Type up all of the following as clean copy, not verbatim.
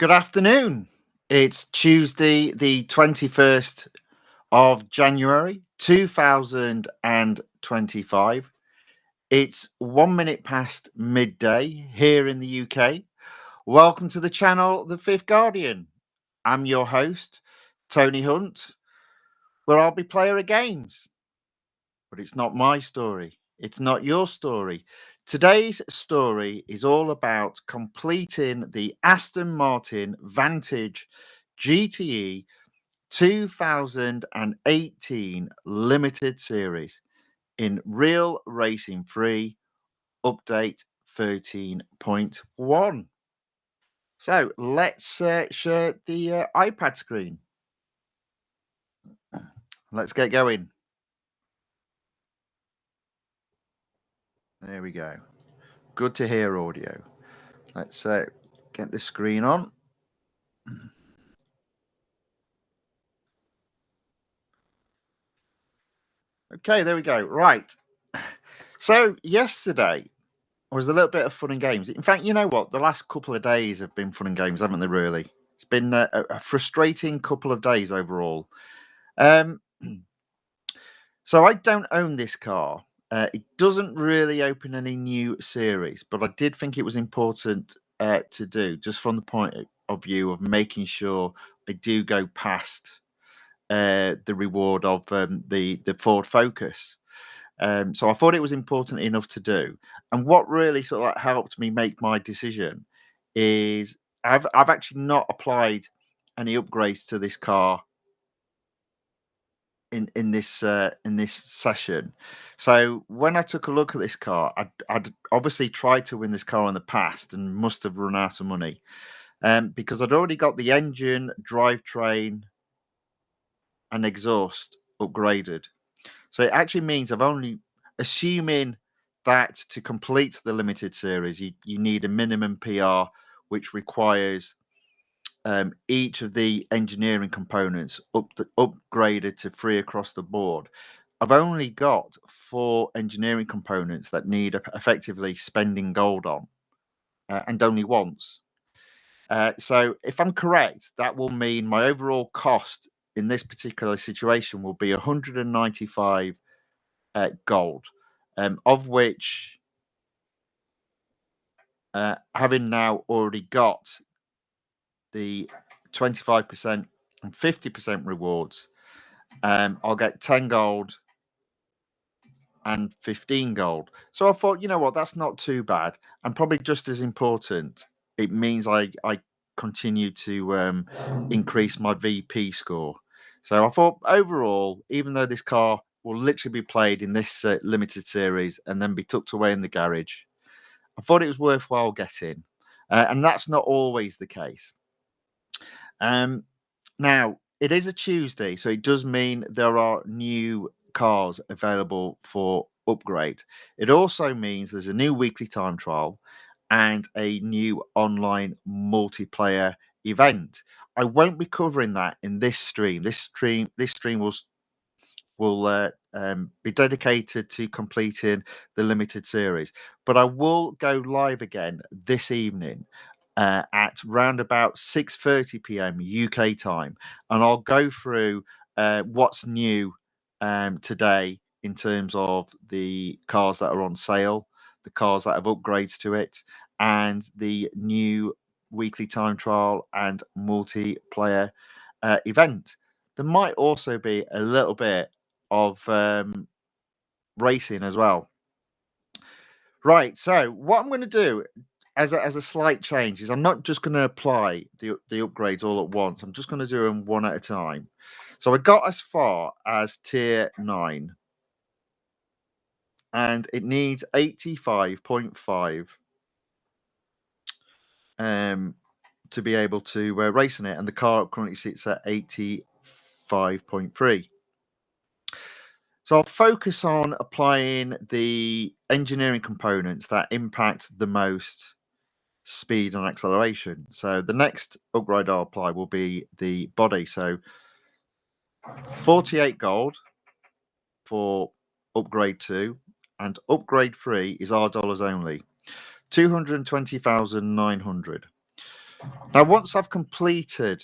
Good afternoon. It's Tuesday, the 21st of January, 2025. It's 1 minute past midday here in the UK. Welcome to the channel, The Fifth Guardian. I'm your host, Tony Hunt, where I'll be player of games. But it's not my story. It's not your story. Today's story is all about completing the Aston Martin Vantage GTE 2018 Limited Series in Real Racing 3 Update 13.1. So let's share the iPad screen. Let's get going. There we go. Good to hear audio. Let's get the screen on. Okay, there we go. Right. So yesterday was a little bit of fun and games. In fact, you know what? The last couple of days have been fun and games, haven't they, really? It's been a frustrating couple of days overall. So I don't own this car. It doesn't really open any new series, but I did think it was important to do, just from the point of view of making sure I do go past the reward of the Ford Focus. So I thought it was important enough to do. And what really sort of like helped me make my decision is I've actually not applied any upgrades to this car in this session. So when I took a look at this car, I'd obviously tried to win this car in the past and must have run out of money because I'd already got the engine, drivetrain, and exhaust upgraded. So it actually means I've only, assuming that to complete the limited series, you need a minimum PR, which requires each of the engineering components upgraded to 3 across the board. I've only got 4 engineering components that need effectively spending gold on, and only once. So if I'm correct, that will mean my overall cost in this particular situation will be 195 gold, of which, having now already got the 25% and 50% rewards, I'll get 10 gold and 15 gold. So I thought, you know what, that's not too bad. And probably just as important, it means I continue to increase my VP score. So I thought overall, even though this car will literally be played in this limited series and then be tucked away in the garage, I thought it was worthwhile getting. And that's not always the case. Now, it is a Tuesday, so it does mean there are new cars available for upgrade. It also means there's a new weekly time trial and a new online multiplayer event. I won't be covering that in this stream. This stream will be dedicated to completing the limited series, but I will go live again this evening at round about 6:30 p.m. UK time, and I'll go through what's new today in terms of the cars that are on sale, the cars that have upgrades to it, and the new weekly time trial and multiplayer event. There might also be a little bit of racing as well. Right. So what I'm going to do as a slight change is I'm not just going to apply the upgrades all at once. I'm just going to do them one at a time. So I got as far as tier 9, and it needs 85.5 to be able to race in it, and the car currently sits at 85.3. So I'll focus on applying the engineering components that impact the most speed and acceleration. So the next upgrade I'll apply will be the body. So 48 gold for upgrade 2, and upgrade 3 is our dollars only, 220,900. Now, once I've completed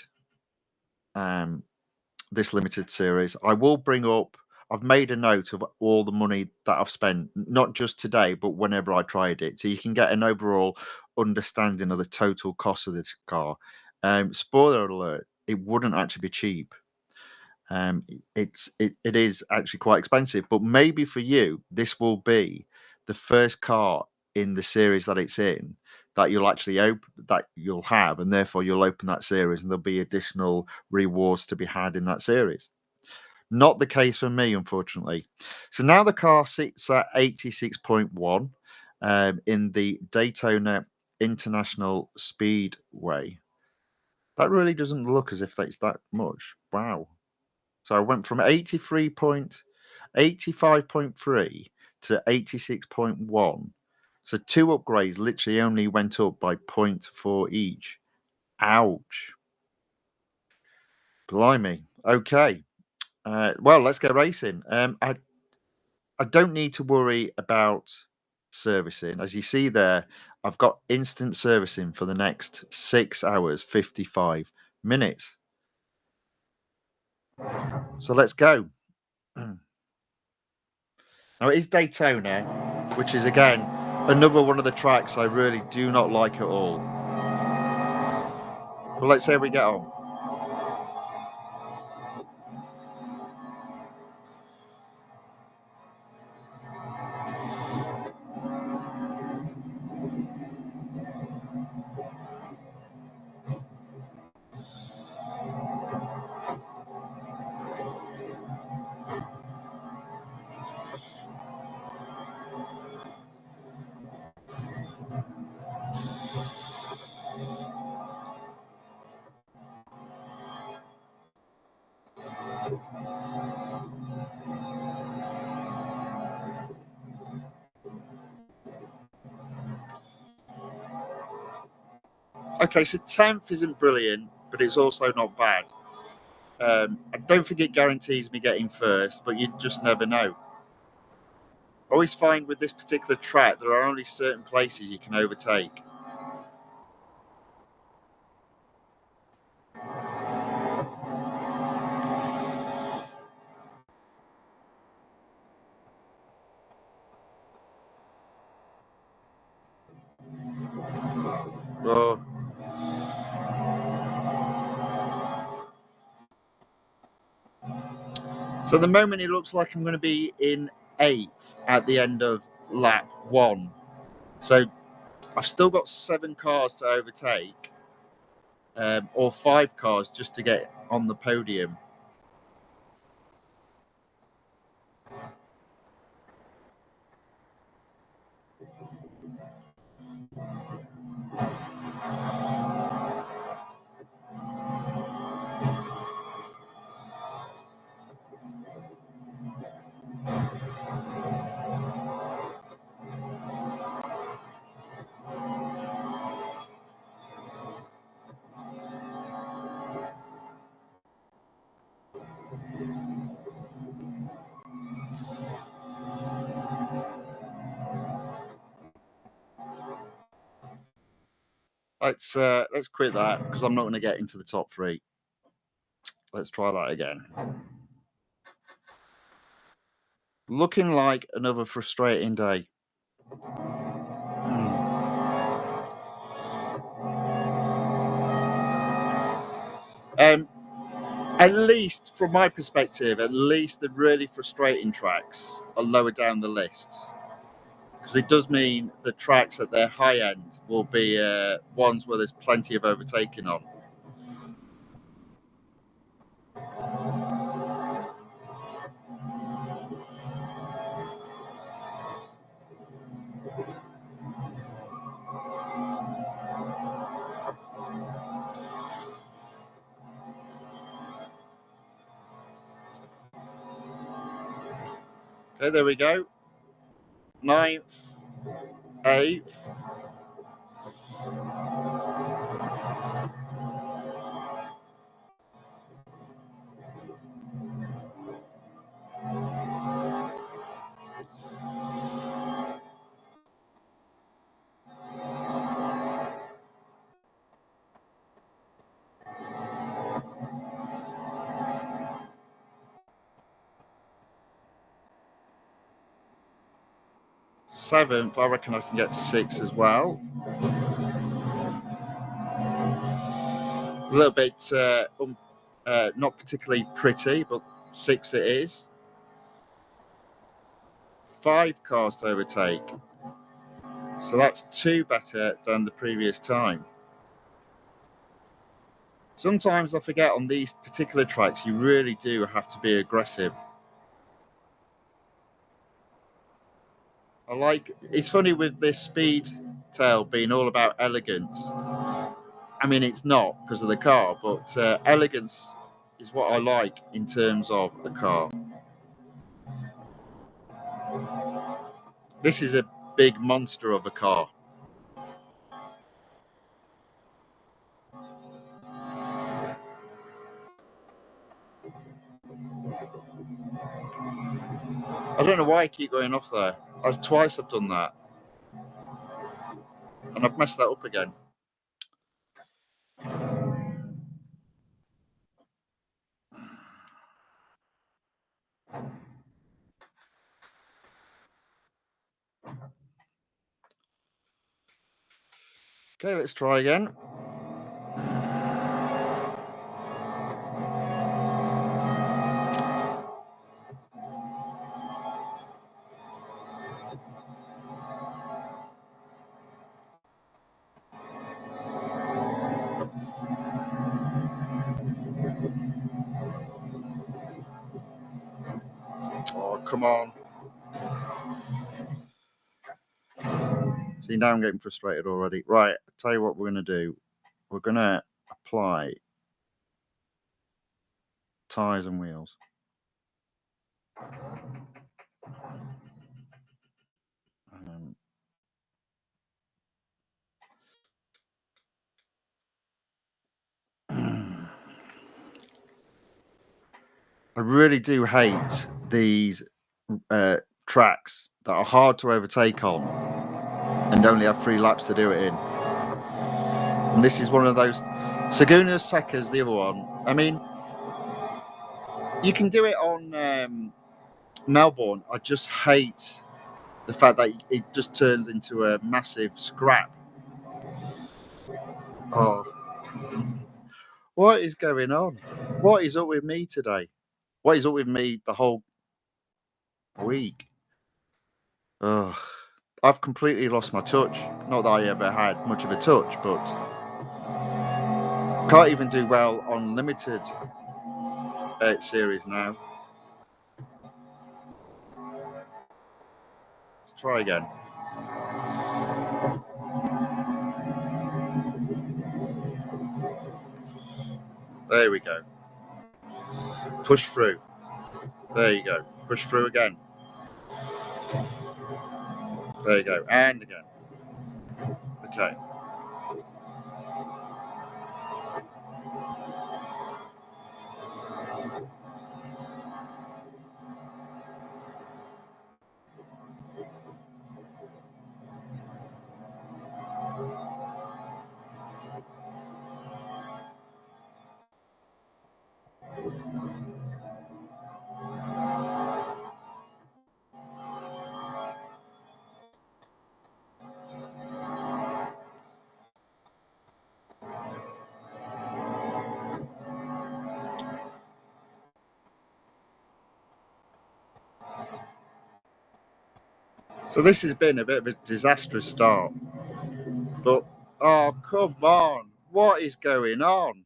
this limited series, I will bring up. I've made a note of all the money that I've spent, not just today, but whenever I tried it, so you can get an overall understanding of the total cost of this car. Spoiler alert: it wouldn't actually be cheap. It is actually quite expensive, but maybe for you, this will be the first car in the series that it's in that you'll actually open, that you'll have, and therefore you'll open that series, and there'll be additional rewards to be had in that series. Not the case for me, unfortunately. So now the car sits at 86.1 in the Daytona International Speedway. That really doesn't look as if that's that much. Wow. So I went from 85.3 to 86.1. So two upgrades literally only went up by 0.4 each. Ouch. Blimey. Okay. Well, let's go racing. I don't need to worry about servicing. As you see there, I've got instant servicing for the next 6 hours, 55 minutes. So let's go. Now, it is Daytona, which is, again, another one of the tracks I really do not like at all. But let's see how we get on. Okay, so 10th isn't brilliant, but it's also not bad. I don't think it guarantees me getting first, but you just never know. I always find with this particular track, there are only certain places you can overtake. Oh. So at the moment, it looks like I'm going to be in 8th at the end of lap 1. So I've still got 7 cars to overtake, or 5 cars just to get on the podium. Let's quit that because I'm not going to get into the top 3. Let's try that again. Looking like another frustrating day. At least from my perspective, at least the really frustrating tracks are lower down the list, because it does mean the tracks at their high end will be ones where there's plenty of overtaking on. Okay, there we go. 9th, 8th. 7th, I reckon I can get 6 as well. A little bit not particularly pretty, but 6 it is. 5 cars to overtake. So that's 2 better than the previous time. Sometimes I forget on these particular tracks, you really do have to be aggressive. It's funny with this speed tail being all about elegance. I mean, it's not because of the car, but elegance is what I like in terms of the car. This is a big monster of a car. I don't know why I keep going off there. That's twice I've done that. And I've messed that up again. Okay, let's try again. Oh, come on. See, now I'm getting frustrated already. Right, I'll tell you what we're going to do. We're going to apply tyres and wheels. I really do hate these tracks that are hard to overtake on and only have 3 laps to do it in. And this is one of those. Saguna Seca's the other one. I mean, you can do it on Melbourne. I just hate the fact that it just turns into a massive scrap. Oh, what is going on? What is up with me today? What is up with me the whole week? Ugh. I've completely lost my touch. Not that I ever had much of a touch, but can't even do well on limited series now. Let's try again. There we go. Push through. There you go. Push through again. There you go. And again. Okay. So this has been a bit of a disastrous start. But, oh, come on. What is going on?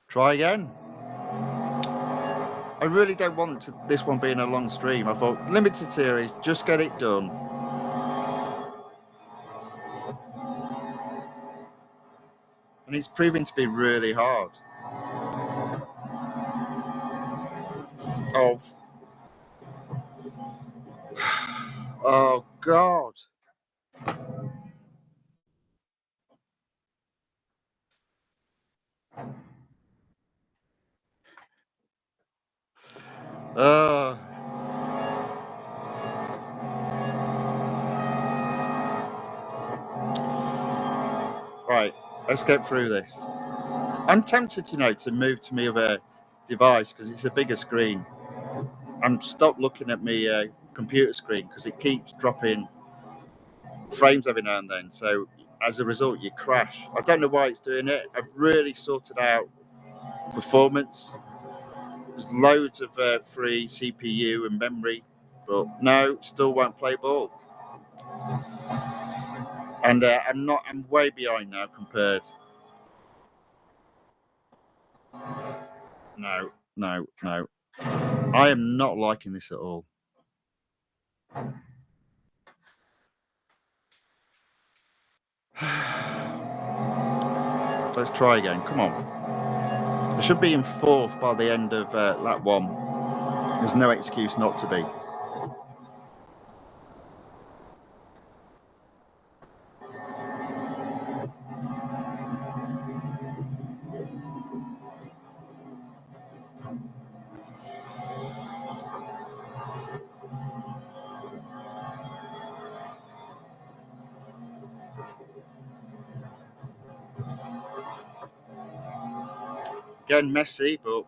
Try again. I really don't want this one being a long stream. I thought, limited series, just get it done. And it's proving to be really hard. Oh, oh God. Right, let's get through this. I'm tempted to move to my other device because it's a bigger screen. I'm stopped looking at my computer screen because it keeps dropping frames every now and then. So as a result, you crash. I don't know why it's doing it. I've really sorted out performance. There's loads of free CPU and memory, but no, still won't play ball. And I'm way behind now compared. No. I am not liking this at all. Let's try again. Come on. I should be in fourth by the end of lap one. There's no excuse not to be. Again, messy, but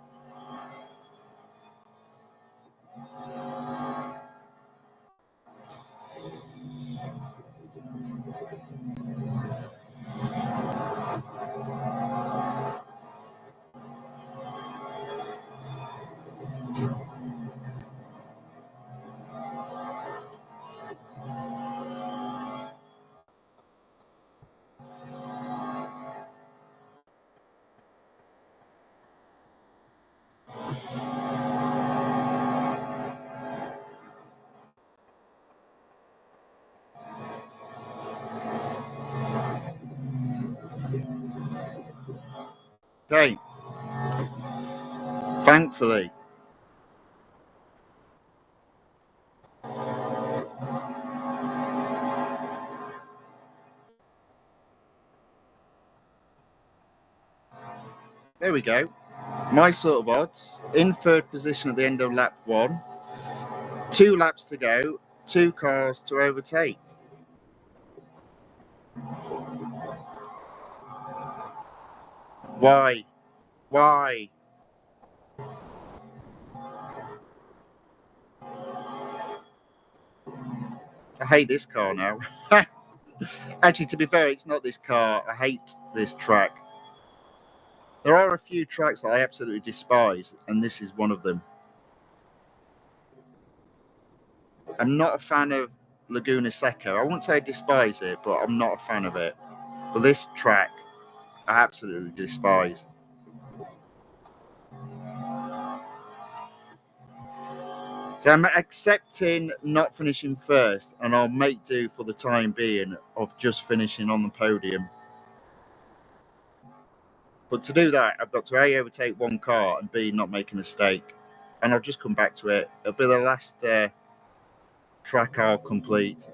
okay. Thankfully. There we go. My sort of odds. In third position at the end of lap one. 2 laps to go. 2 cars to overtake. Why? Why? I hate this car now. Actually, to be fair, it's not this car. I hate this track. There are a few tracks that I absolutely despise, and this is one of them. I'm not a fan of Laguna Seca. I wouldn't say I despise it, but I'm not a fan of it. But this track, I absolutely despise. So I'm accepting not finishing first, and I'll make do for the time being of just finishing on the podium. But to do that, I've got to A, overtake one car, and B, not make a mistake. And I'll just come back to it. It'll be the last track I'll complete.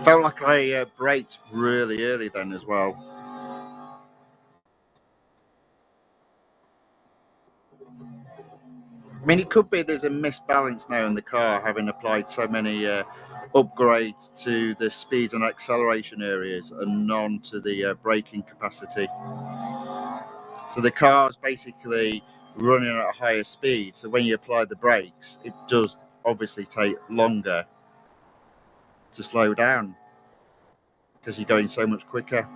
Felt like I braked really early then as well. I mean, it could be there's a misbalance now in the car, having applied so many upgrades to the speed and acceleration areas and none to the braking capacity. So the car's basically running at a higher speed. So when you apply the brakes, it does obviously take longer to slow down because you're going so much quicker.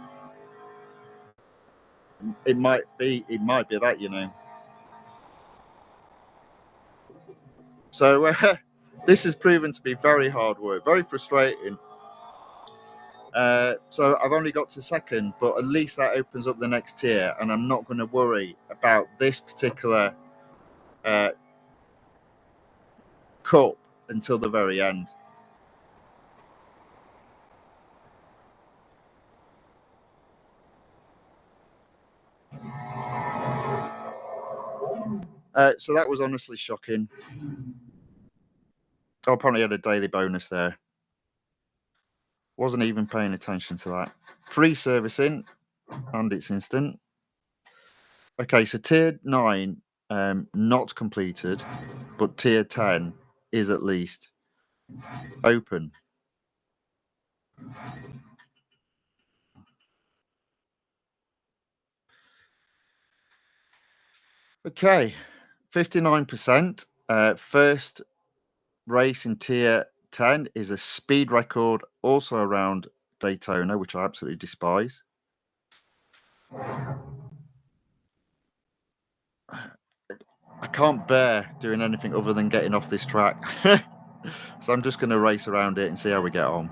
It might be that, you know. So this has proven to be very hard work, very frustrating. So I've only got to second, but at least that opens up the next tier, and I'm not going to worry about this particular uh, cup until the very end. So that was honestly shocking. I apparently had a daily bonus there. Wasn't even paying attention to that. Free servicing, and it's instant. Okay, so tier 9, not completed, but tier 10 is at least open. Okay, 59%. First race in tier 10 is a speed record, also around Daytona, which I absolutely despise. I can't bear doing anything other than getting off this track. So I'm just going to race around it and see how we get on.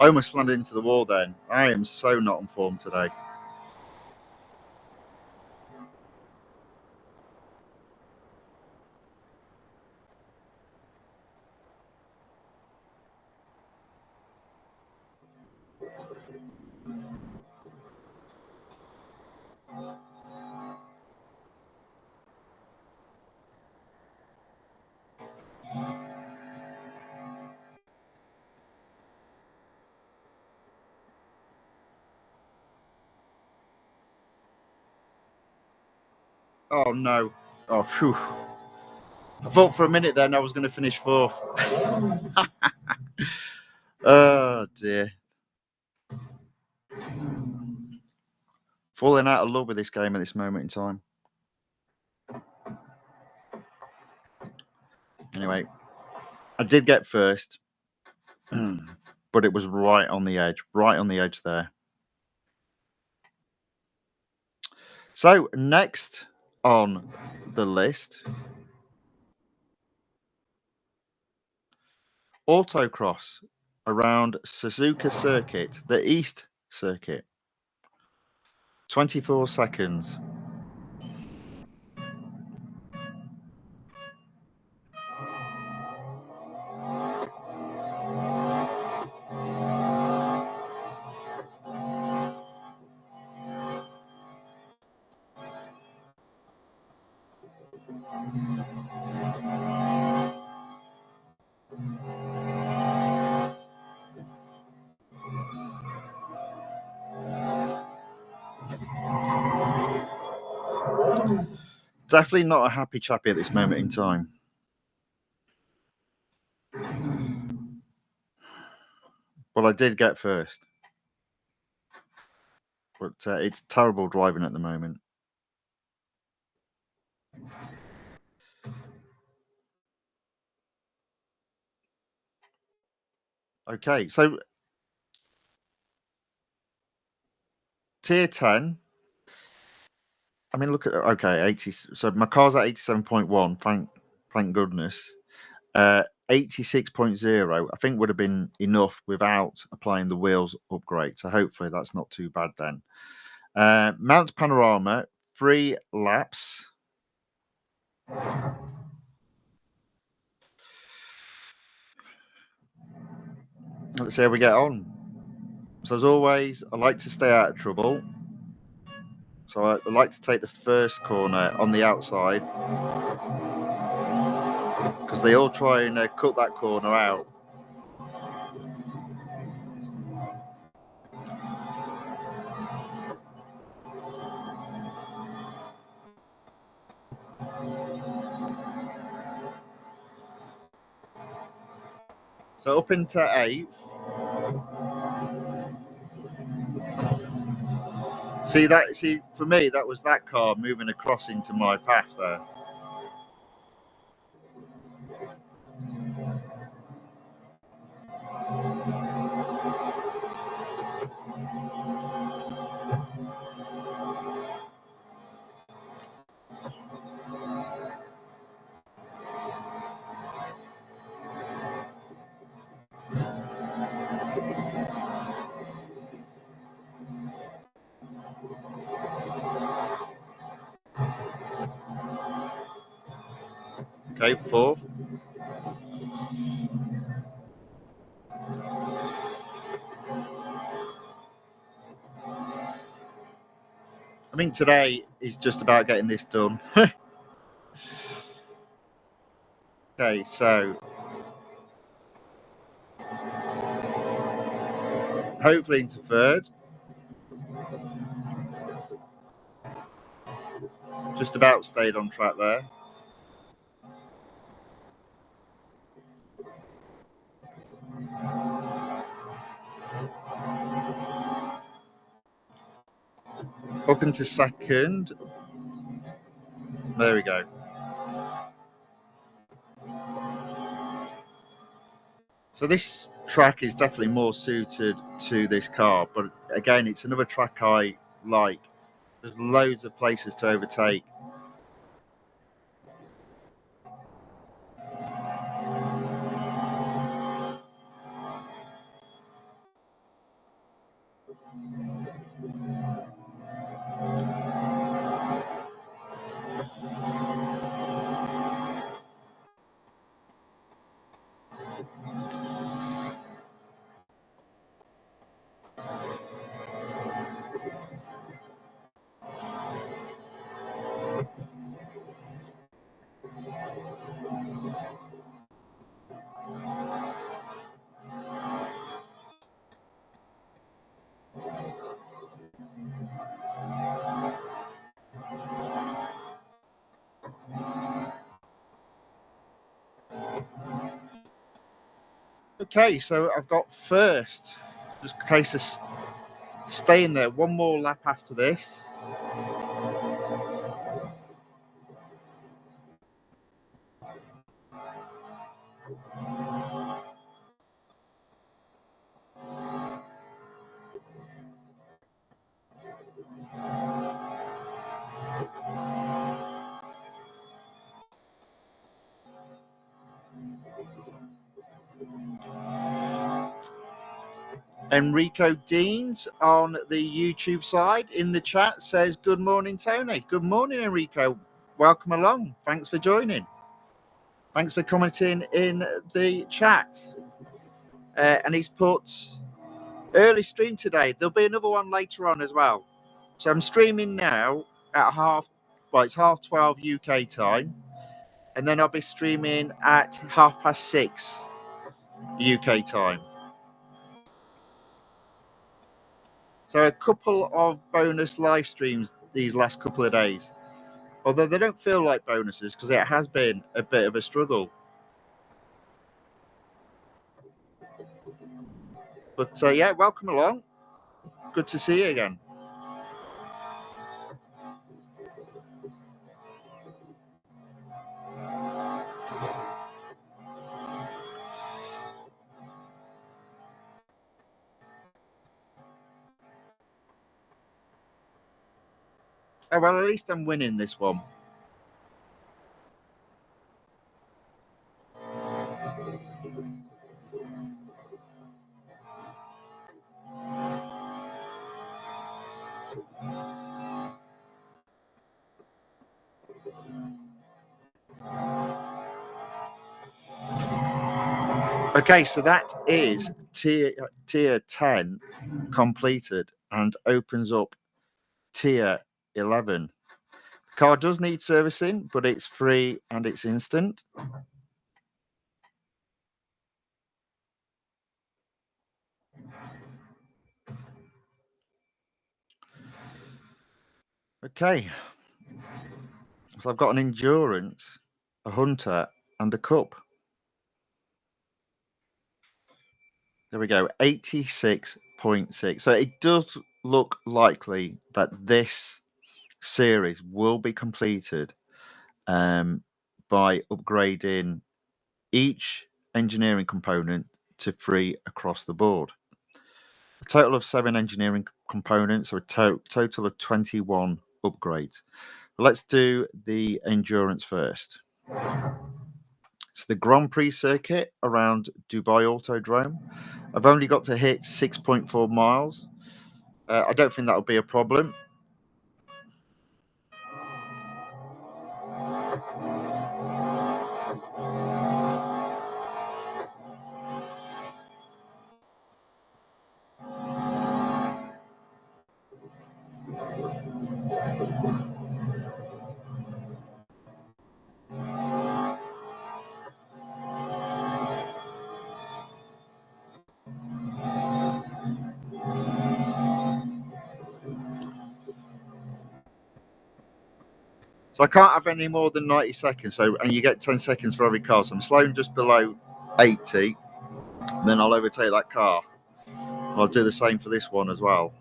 I almost slammed into the wall then. I am so not on form today. Oh no. Oh, phew. I thought for a minute then I was going to finish fourth. Oh dear. Falling out of love with this game at this moment in time. Anyway, I did get first, but it was right on the edge there. So next on the list, autocross around Suzuka Circuit, the East Circuit. 24 seconds. Definitely not a happy chappy at this moment in time. Well, I did get first. But it's terrible driving at the moment. Okay, so tier 10. I mean, look at, okay, 80. So my car's at 87.1. Thank goodness. 86.0, I think, would have been enough without applying the wheels upgrade. So hopefully that's not too bad then. Mount Panorama, 3 laps. Let's see how we get on. So as always, I like to stay out of trouble. So I like to take the first corner on the outside because they all try and cut that corner out. So up into 8th. See, for me, that was that car moving across into my path there. Okay, 4th. I mean, today is just about getting this done. Okay, so hopefully into 3rd. Just about stayed on track there. Up into 2nd. There we go. So this track is definitely more suited to this car, but again, it's another track I like. There's loads of places to overtake. Okay, so I've got 1st. Just in case of staying there. One more lap after this. Enrico Deans on the YouTube side in the chat says, "Good morning, Tony." Good morning, Enrico. Welcome along. Thanks for joining. Thanks for commenting in the chat. And he's put early stream today. There'll be another one later on as well. So I'm streaming now at it's 12:30 UK time. And then I'll be streaming at 6:30 UK time. So a couple of bonus live streams these last couple of days. Although they don't feel like bonuses because it has been a bit of a struggle. But yeah, welcome along. Good to see you again. Oh, well, at least I'm winning this one. Okay, so that is tier 10 completed and opens up tier 11. The car does need servicing, but it's free and it's instant. Okay, so I've got an endurance, a hunter, and a cup. There we go, 86.6. So it does look likely that this series will be completed by upgrading each engineering component to 3 across the board. A total of 7 engineering components, or a total of 21 upgrades. Let's do the endurance first. It's the Grand Prix circuit around Dubai Autodrome. I've only got to hit 6.4 miles. I don't think that'll be a problem. So I can't have any more than 90 seconds. So, and you get 10 seconds for every car. So I'm slowing just below 80. Then I'll overtake that car. I'll do the same for this one as well.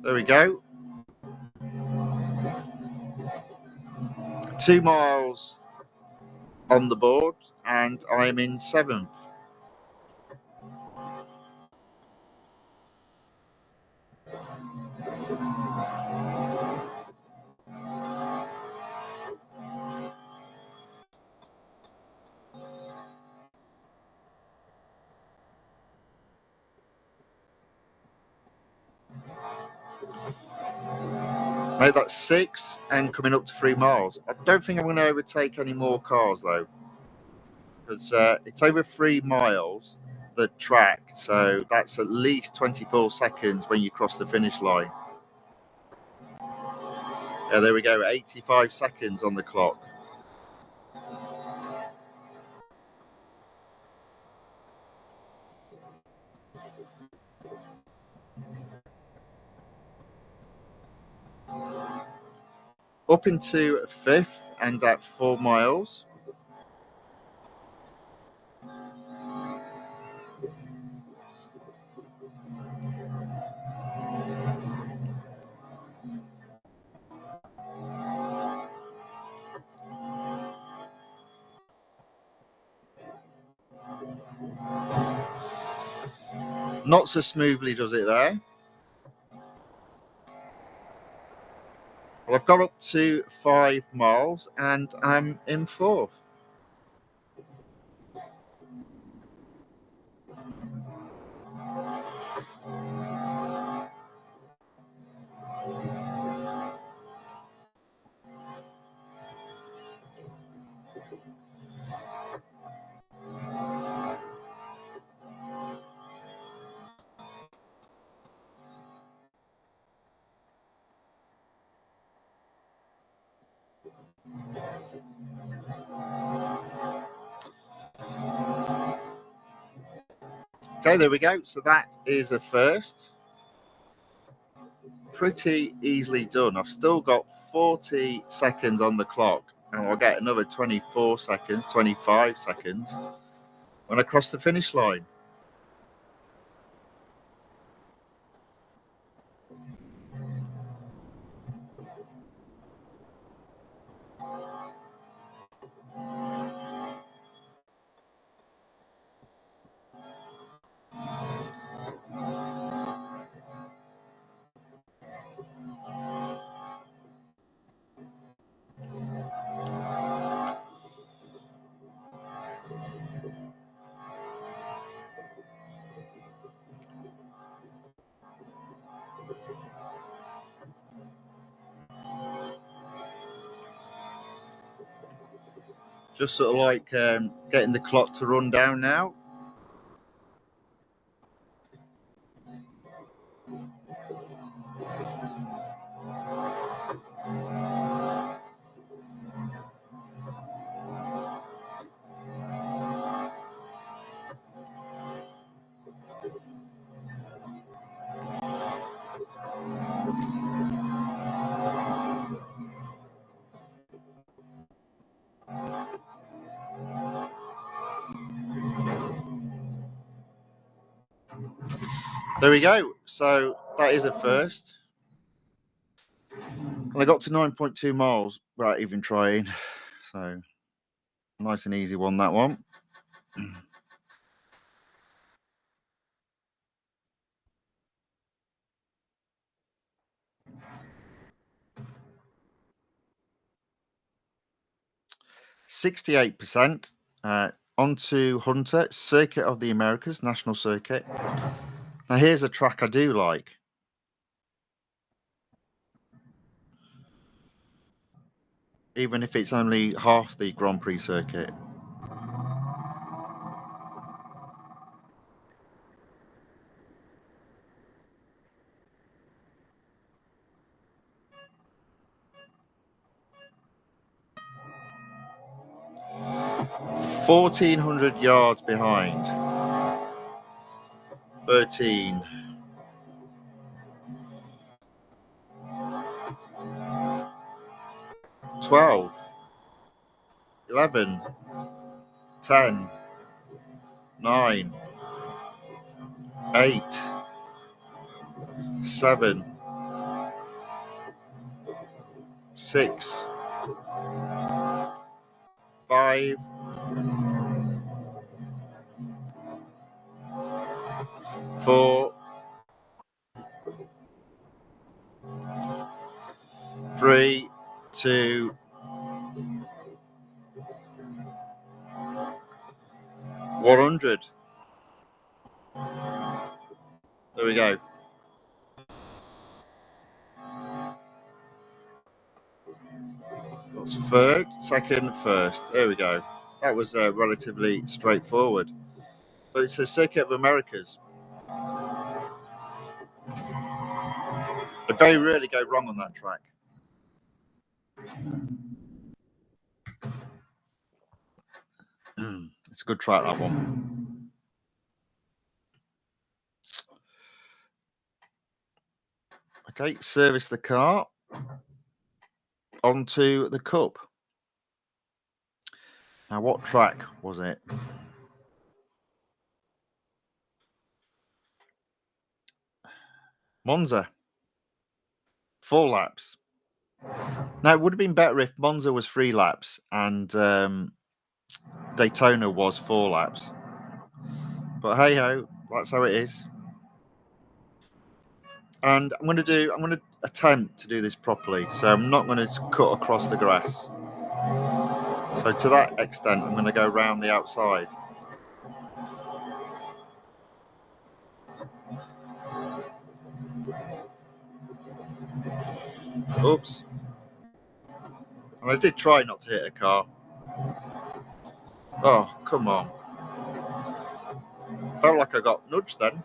There we go. 2 miles on the board, and I am in 7th. Made that 6 and coming up to 3 miles. I don't think I'm going to overtake any more cars though, because it's over 3 miles the track, so that's at least 24 seconds when you cross the finish line. Yeah, there we go, 85 seconds on the clock. Up into 5th and at 4 miles. Not so smoothly does it there. Well, I've got up to 5 miles and I'm in 4th. Okay, there we go. So that is a first. Pretty easily done. I've still got 40 seconds on the clock, and I'll get another 24 seconds, 25 seconds when I cross the finish line. Just sort of like getting the clock to run down now. There we go. So that is a first. And I got to 9.2 miles without even trying. So nice and easy one, that one. %68%. On to Hunter, Circuit of the Americas, National Circuit. Now here's a track I do like. Even if it's only half the Grand Prix circuit. $1,400 yards behind. 13. 12. 11. 10. 9. 8. 7. 6. 5. 4. 3. 2. 100. There we go. That's third, second, first. There we go. That was relatively straightforward. But it's the Circuit of Americas. I very rarely go wrong on that track. It's a good track, that one. Okay, service the car. Onto the Cup. Now, what track was it? Monza. 4 laps. Now, it would have been better if Monza was 3 laps and Daytona was 4 laps. But hey ho, that's how it is. And I'm going to attempt to do this properly. So I'm not going to cut across the grass. So to that extent, I'm going to go around the outside. Oops. And I did try not to hit a car. Oh, come on. Felt like I got nudged then.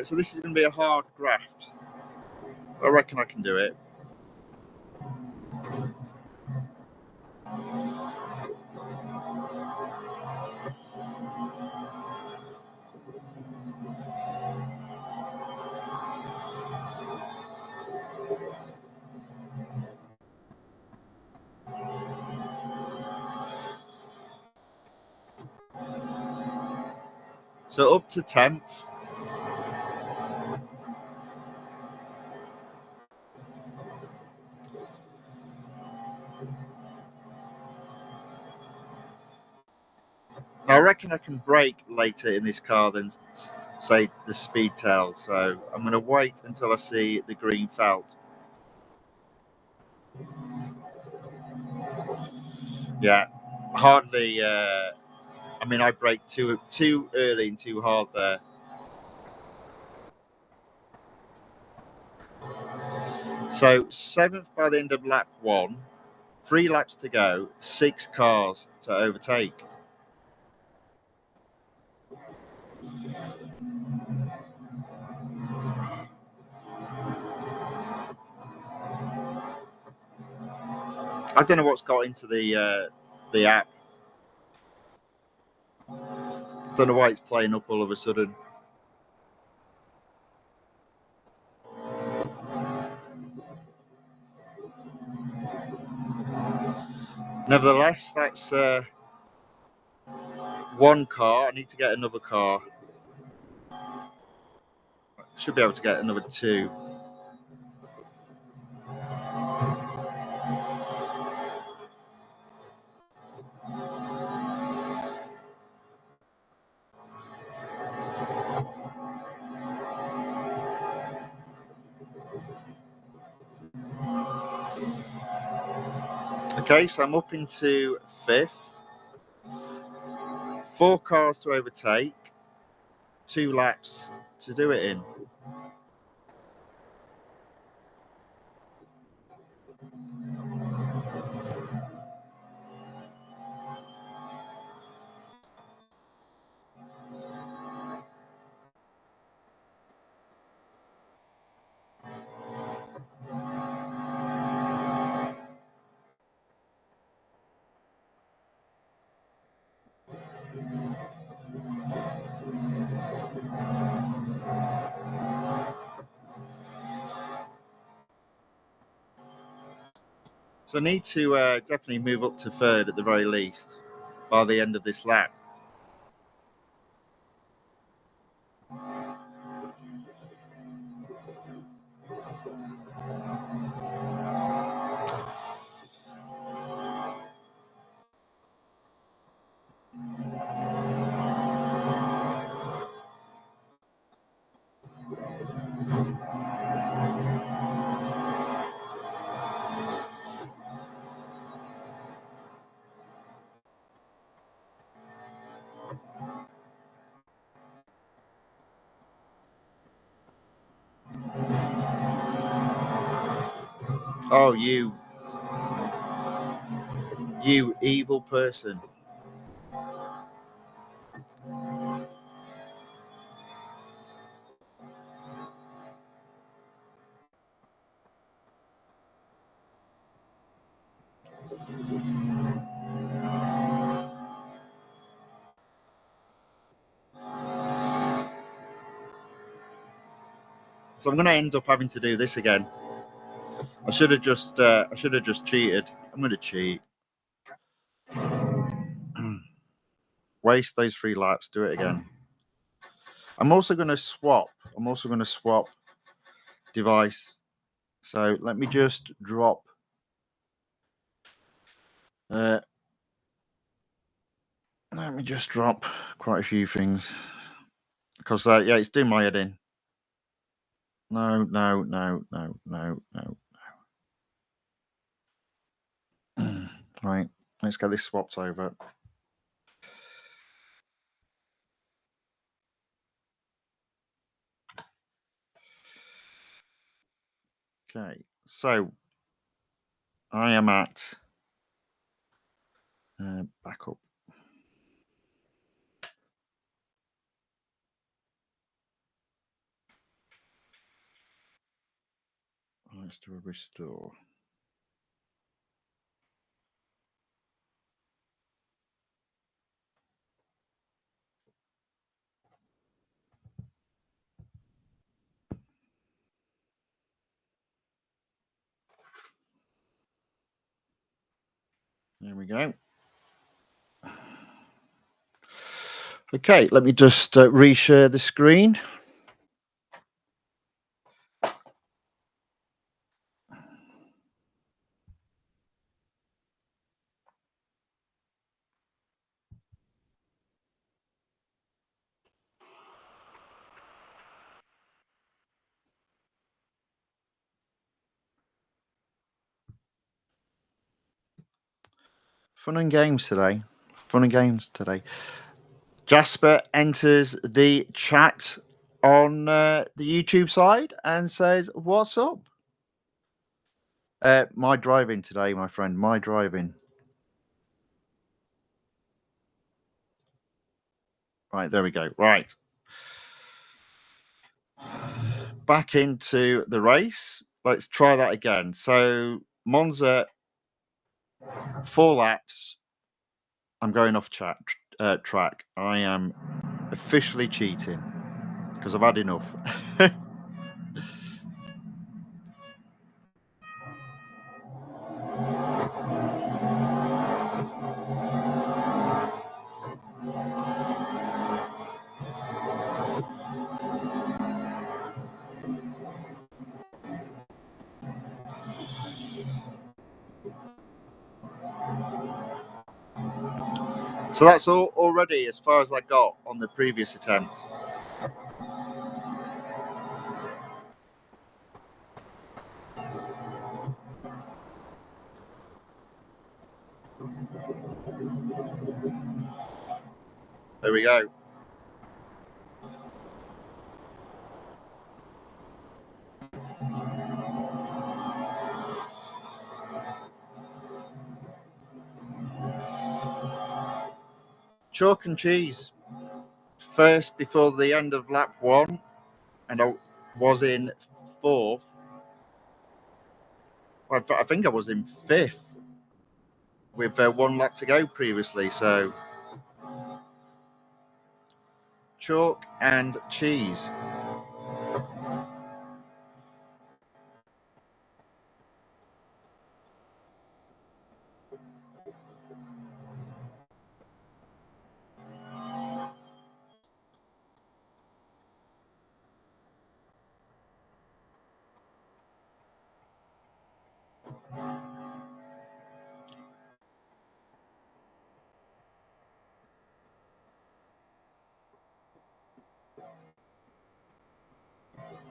So this is going to be a hard graft. I reckon I can do it. So up to 10th. Now, I reckon I can brake later in this car than, say, the speed tail. So I'm going to wait until I see the green felt. Yeah, hardly. I mean, I braked too early and too hard there. So 7th by the end of lap 1, 3 laps to go, 6 cars to overtake. I don't know what's got into the app. Don't know why it's playing up all of a sudden. Nevertheless, that's one car. I need to get another car. Should be able to get another 2. Okay, so I'm up into 5th. 4 cars to overtake. 2 laps to do it in. So I need to definitely move up to 3rd at the very least by the end of this lap. Oh, you evil person. So I'm going to end up having to do this again. I should have just cheated. I'm going to cheat. Waste those 3 laps. Do it again. I'm also going to swap. Device. So let me just drop. Let me just drop quite a few things because yeah, it's doing my head in. No. Right, let's get this swapped over. Okay, so I am at back up. Let's do a restore. There we go. Okay, let me just reshare the screen. Fun and games today. Jasper enters the chat on the YouTube side and says, "What's up?" My driving today, my friend. My driving. Right, there we go. Right. Back into the race. Let's try that again. So Monza, 4 laps. I'm going off track. I am officially cheating because I've had enough. So that's all already as far as I got on the previous attempt. There we go. Chalk and cheese. First before the end of lap 1, and I was in 4th. I think I was in 5th with 1 lap to go previously. So chalk and cheese.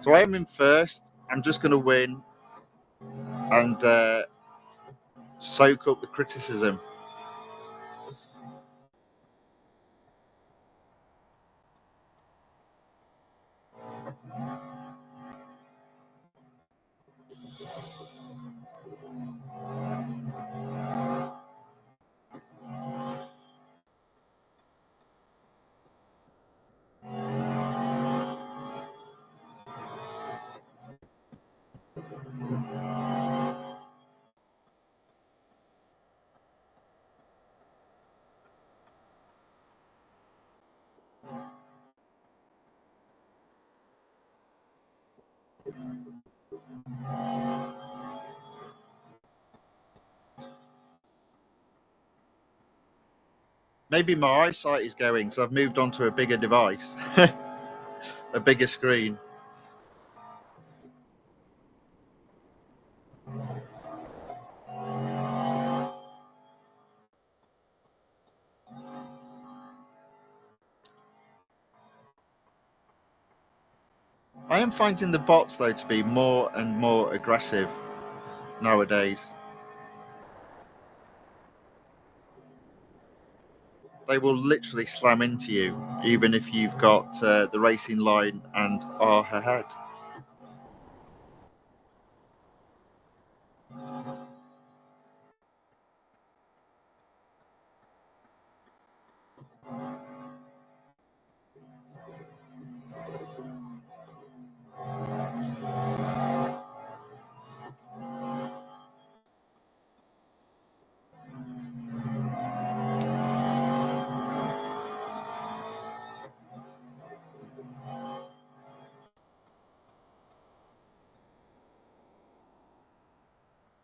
So I am in 1st. I'm just going to win and soak up the criticism. Maybe my eyesight is going because I've moved on to a bigger device, a bigger screen. I am finding the bots, though, to be more and more aggressive nowadays. They will literally slam into you, even if you've got the racing line and are ahead.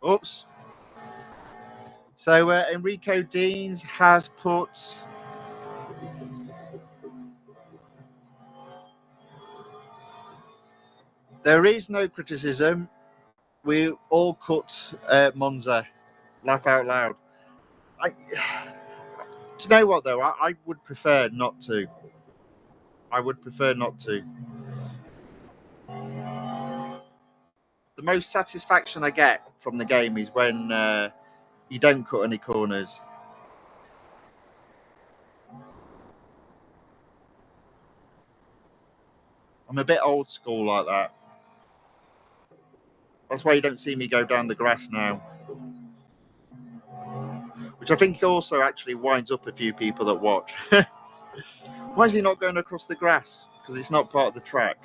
Oops. So Enrico Deans has put there is no criticism. We all cut Monza. Laugh out loud. Do you know what, though? I would prefer not to. I would prefer not to. The most satisfaction I get from the game is when you don't cut any corners. I'm a bit old school like that. That's why you don't see me go down the grass now. Which I think also actually winds up a few people that watch. Why is he not going across the grass? Because it's not part of the track.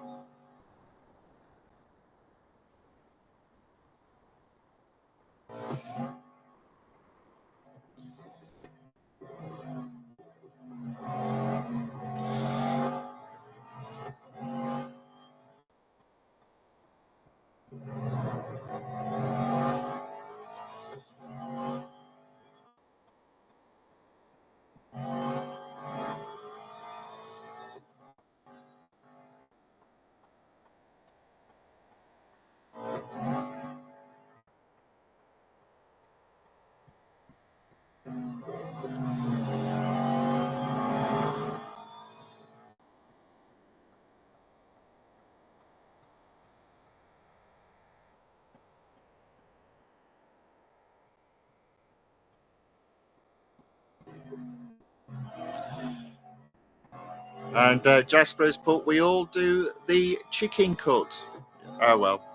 And Jasper has put, we all do the chicken cut. Oh, well.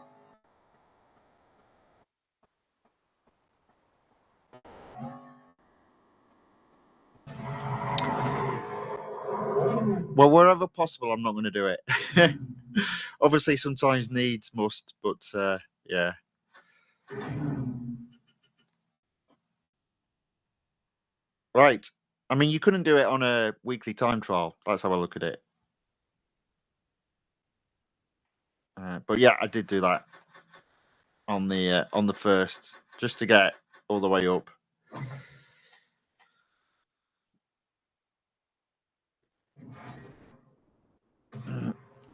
Well, wherever possible, I'm not going to do it. Obviously, sometimes needs must, but yeah. Right. I mean, you couldn't do it on a weekly time trial. That's how I look at it. But yeah, I did do that on the first, just to get all the way up.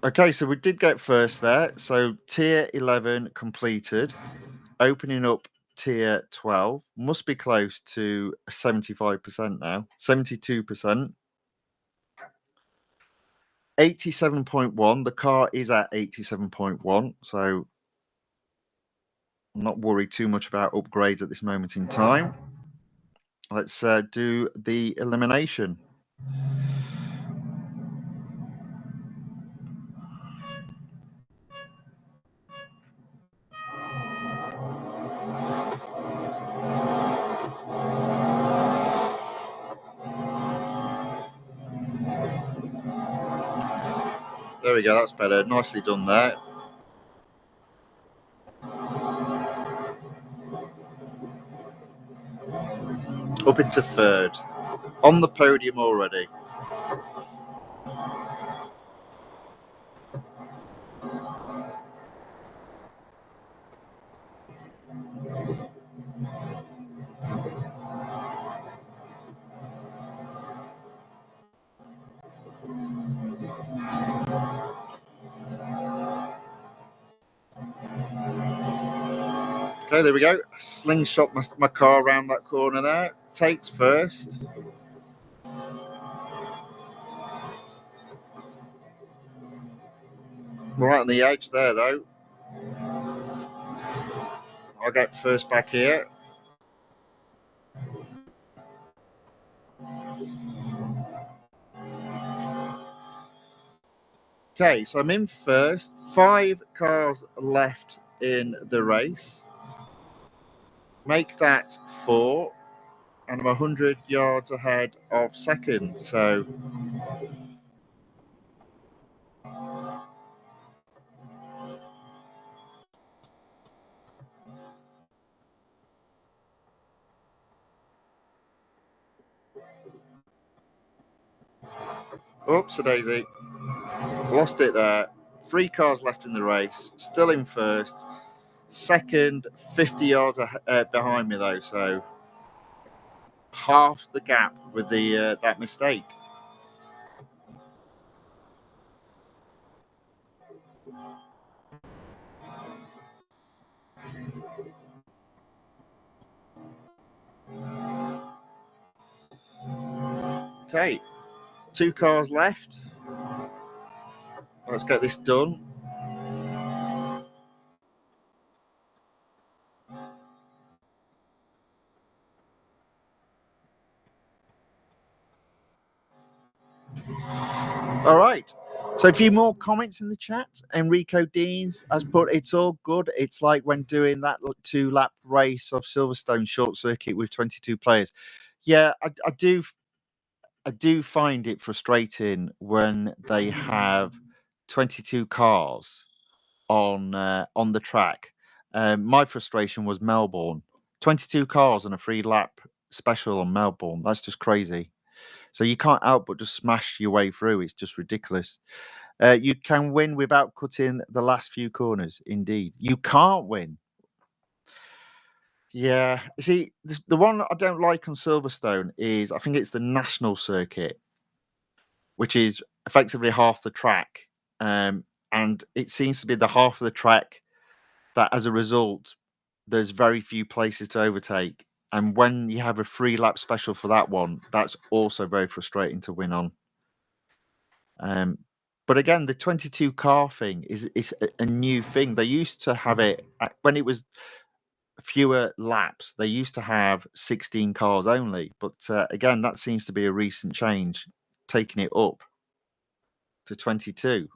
Okay, so we did get first there. So tier 11 completed. Opening up tier 12 must be close to 75% now. 72%. 87.1. The car is at 87.1. So I'm not worried too much about upgrades at this moment in time. Let's do the elimination. There we go, that's better. Nicely done there. Up into third. On the podium already. Okay, there we go. Slingshot my car around that corner there. Takes first. Right on the edge there, though. I'll get first back here. Okay, so I'm in first. 5 cars left in the race. Make that 4. And I'm 100 yards ahead of second. So oops, a daisy. Lost it there. 3 cars left in the race. Still in first. Second, 50 yards behind me, though. So half the gap with the that mistake. Okay, 2 cars left. Let's get this done. All right. So a few more comments in the chat. Enrico Deans has put, it's all good. It's like when doing that 2-lap race of Silverstone short circuit with 22 players. Yeah, I do find it frustrating when they have 22 cars on the track. My frustration was Melbourne. 22 cars on a 3-lap special on Melbourne. That's just crazy. So you can't help but just smash your way through. It's just ridiculous. You can win without cutting the last few corners. Indeed, you can't win. Yeah, see, the one I don't like on Silverstone is I think it's the national circuit, which is effectively half the track, and it seems to be the half of the track that, as a result, there's very few places to overtake. And when you have a 3-lap special for that one, that's also very frustrating to win on. But again, the 22 car thing is a new thing. They used to have it when it was fewer laps. They used to have 16 cars only. But again, that seems to be a recent change, taking it up. to 22.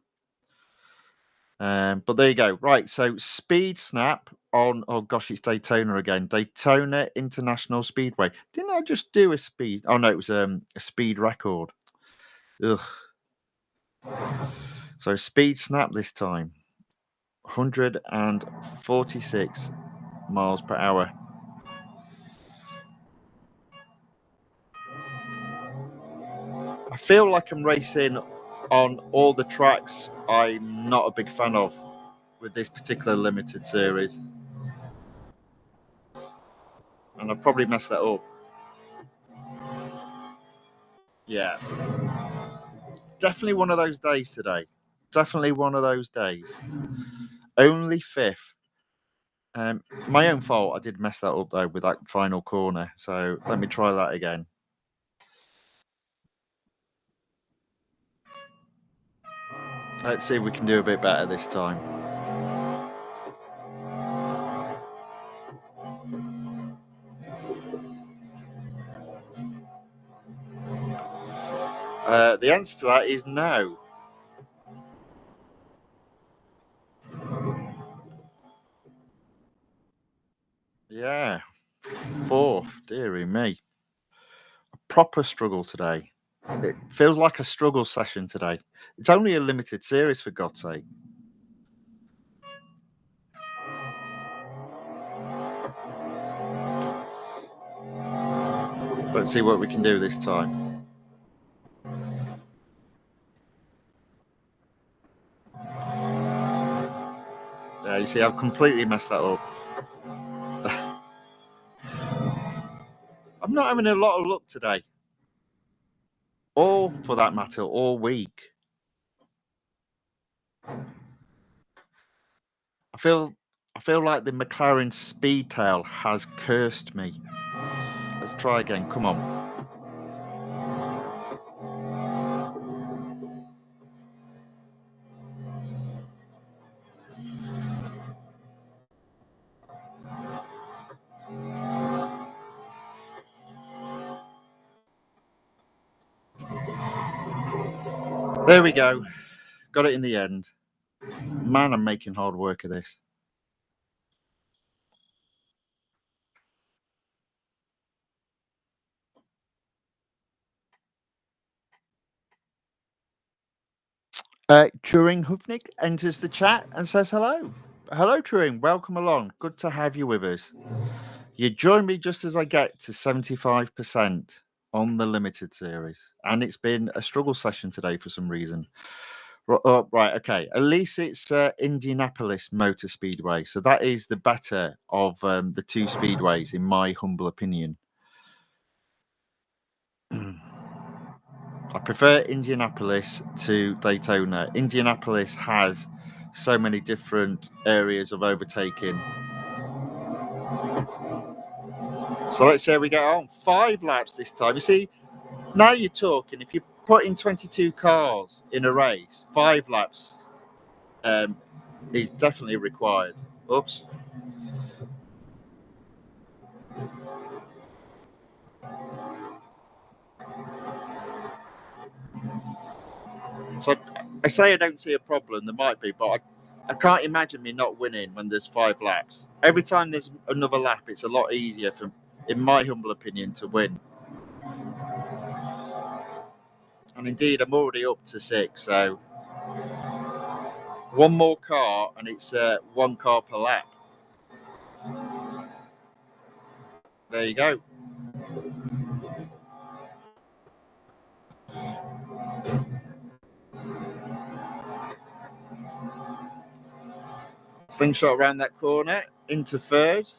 But there you go. Right, so speed snap on, oh gosh, it's Daytona again. Daytona International Speedway. Didn't I just do a speed? Oh no, it was a speed record. Ugh. So speed snap this time. 146 miles per hour. I feel like I'm racing on all the tracks I'm not a big fan of with this particular limited series. And I've probably messed that up. Yeah. Definitely one of those days today. Definitely one of those days. Only fifth. My own fault. I did mess that up though with that final corner. So let me try that again. Let's see if we can do a bit better this time. The answer to that is no. Yeah. Fourth. Dearie me. A proper struggle today. It feels like a struggle session today. It's only a limited series, for God's sake. Let's see what we can do this time. Yeah, you see, I've completely messed that up. I'm not having a lot of luck today. Or, for that matter, all week. I feel like the McLaren Speedtail has cursed me. Let's try again. Come on. There we go. Got it in the end. Man, I'm making hard work of this. Turing Hufnik enters the chat and says hello. Hello, Turing. Welcome along. Good to have you with us. You join me just as I get to 75% on the limited series. And it's been a struggle session today for some reason. Right, okay. At least it's Indianapolis Motor Speedway. So that is the better of the two speedways, in my humble opinion. I prefer Indianapolis to Daytona. Indianapolis has so many different areas of overtaking. So let's say we get on 5 laps this time. You see, now you're talking. If you're putting 22 cars in a race, 5 laps is definitely required. Oops. So I say I don't see a problem. There might be, but I can't imagine me not winning when there's 5 laps. Every time there's another lap, it's a lot easier, for, in my humble opinion, to win. And indeed, I'm already up to 6. So one more car, and it's 1 car per lap. There you go. Slingshot around that corner into 3rd.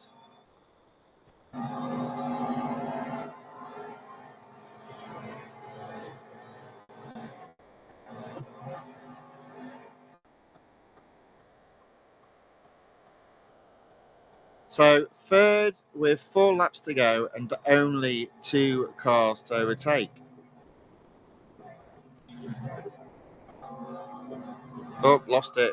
So 3rd with 4 laps to go and only 2 cars to overtake. Oh, lost it.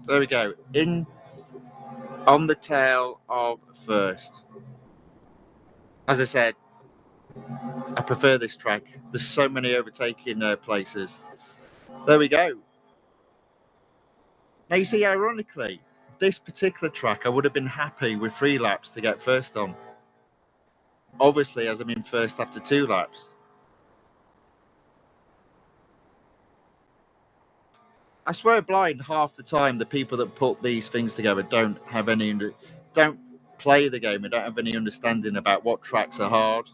There we go. In on the tail of first. As I said, I prefer this track. There's so many overtaking places. There we go. Now you see, ironically, this particular track I would have been happy with 3 laps to get first on. Obviously, as I'm in first after 2 laps. I swear blind half the time the people that put these things together don't play the game and don't have any understanding about what tracks are hard.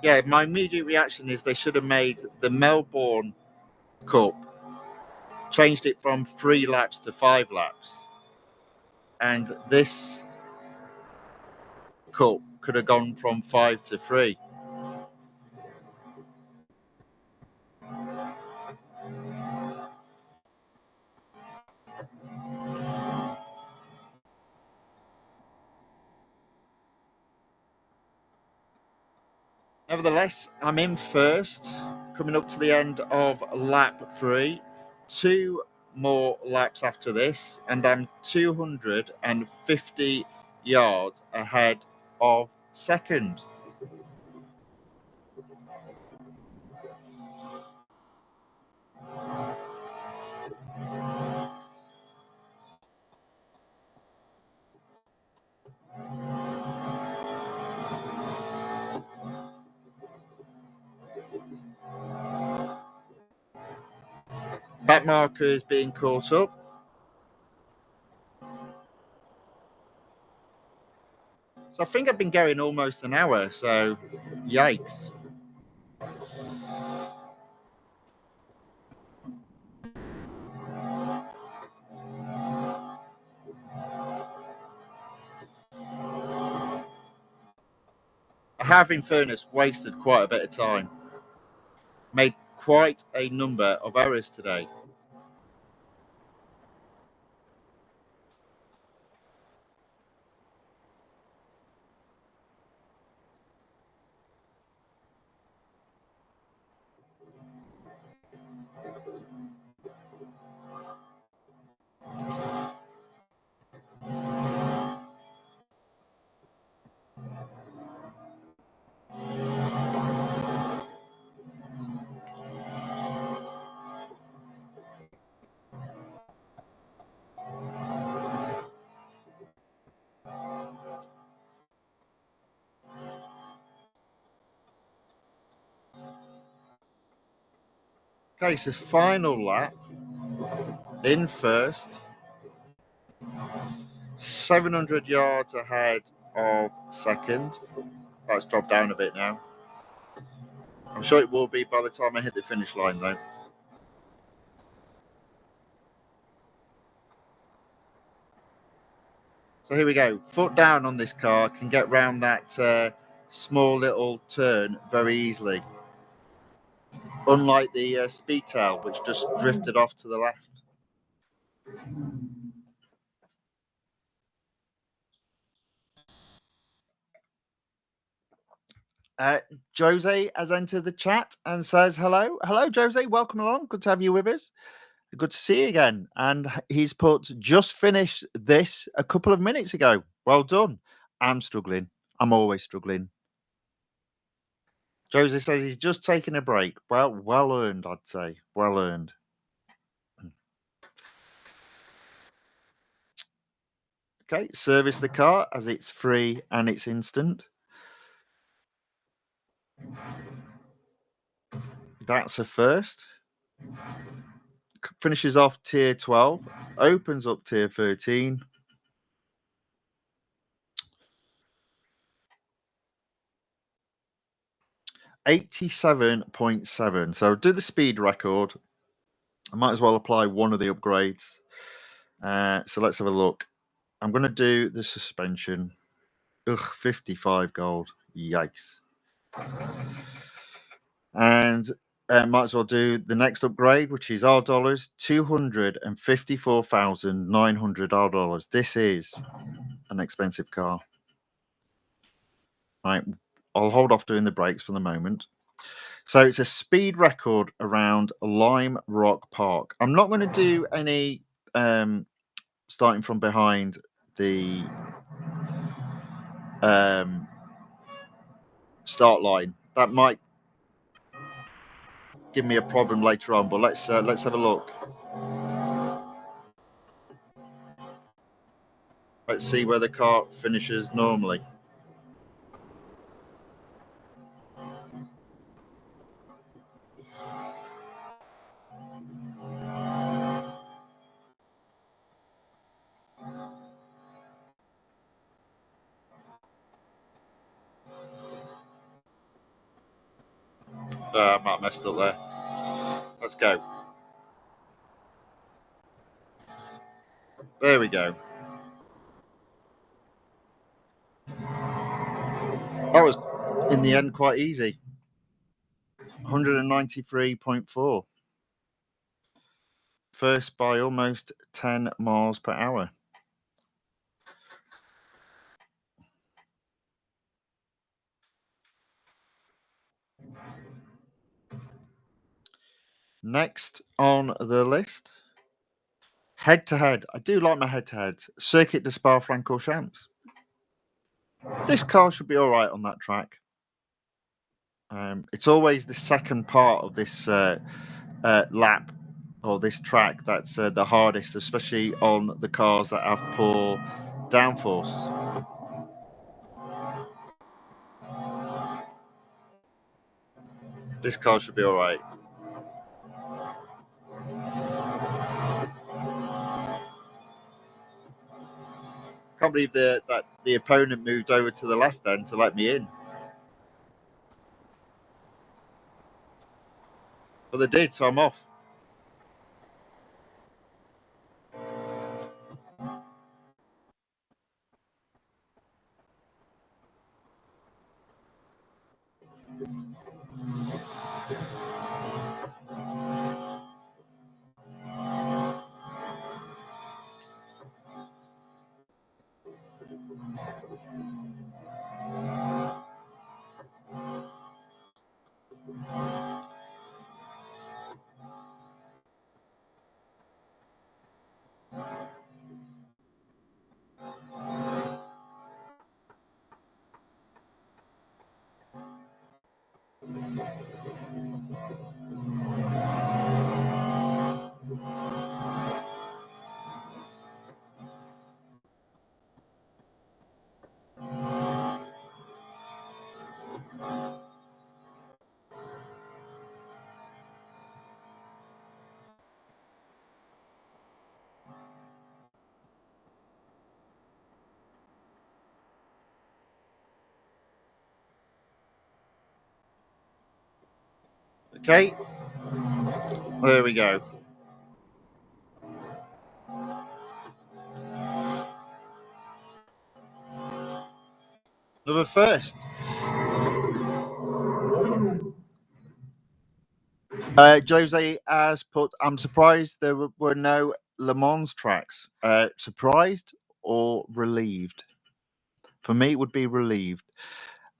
Yeah, my immediate reaction is they should have made the Melbourne Cup, changed it from 3 laps to 5 laps. And this Cup could have gone from 5 to 3. Nevertheless, I'm in first, coming up to the end of lap 3. 2 more laps after this, and I'm 250 yards ahead of second. Back marker is being caught up. So I think I've been going almost an hour, so yikes. I have, in fairness, wasted quite a bit of time. Made quite a number of errors today. Okay, so final lap in first, 700 yards ahead of second. That's dropped down a bit now. I'm sure it will be by the time I hit the finish line, though. So here we go. Foot down on this car, can get round that small little turn very easily. Unlike the Speedtail, which just drifted off to the left. Jose has entered the chat and says hello. Hello, Jose. Welcome along. Good to have you with us. Good to see you again. And he's put, just finished this a couple of minutes ago. Well done. I'm struggling. I'm always struggling. Jose says he's just taking a break. Well earned, I'd say. Well earned. Okay, service the car as it's free and it's instant. That's a first. Finishes off tier 12, opens up tier 13. $87.7. So do the speed record. I might as well apply one of the upgrades. So let's have a look. I'm going to do the suspension. 55 gold. Yikes. And might as well do the next upgrade, which is our dollars, $254,900 This is an expensive car. Right, I'll hold off doing the brakes for the moment. So it's a speed record around Lime Rock Park. I'm not going to do any starting from behind the start line. That might give me a problem later on, but let's have a look. Let's see where the car finishes normally. I might have messed up there. Let's go. There we go. That was, in the end, quite easy. 193.4. First by almost 10 miles per hour. Next on the list, head to head. I do like my head to heads. Circuit de Spa-Francorchamps. This car should be all right on that track. It's always the second part of this lap or this track that's the hardest, especially on the cars that have poor downforce. This car should be all right. Can't believe that the opponent moved over to the left then to let me in. But they did, so I'm off. Okay, there we go. Another first. Jose has put, I'm surprised there were no Le Mans tracks. Surprised or relieved? For me, it would be relieved.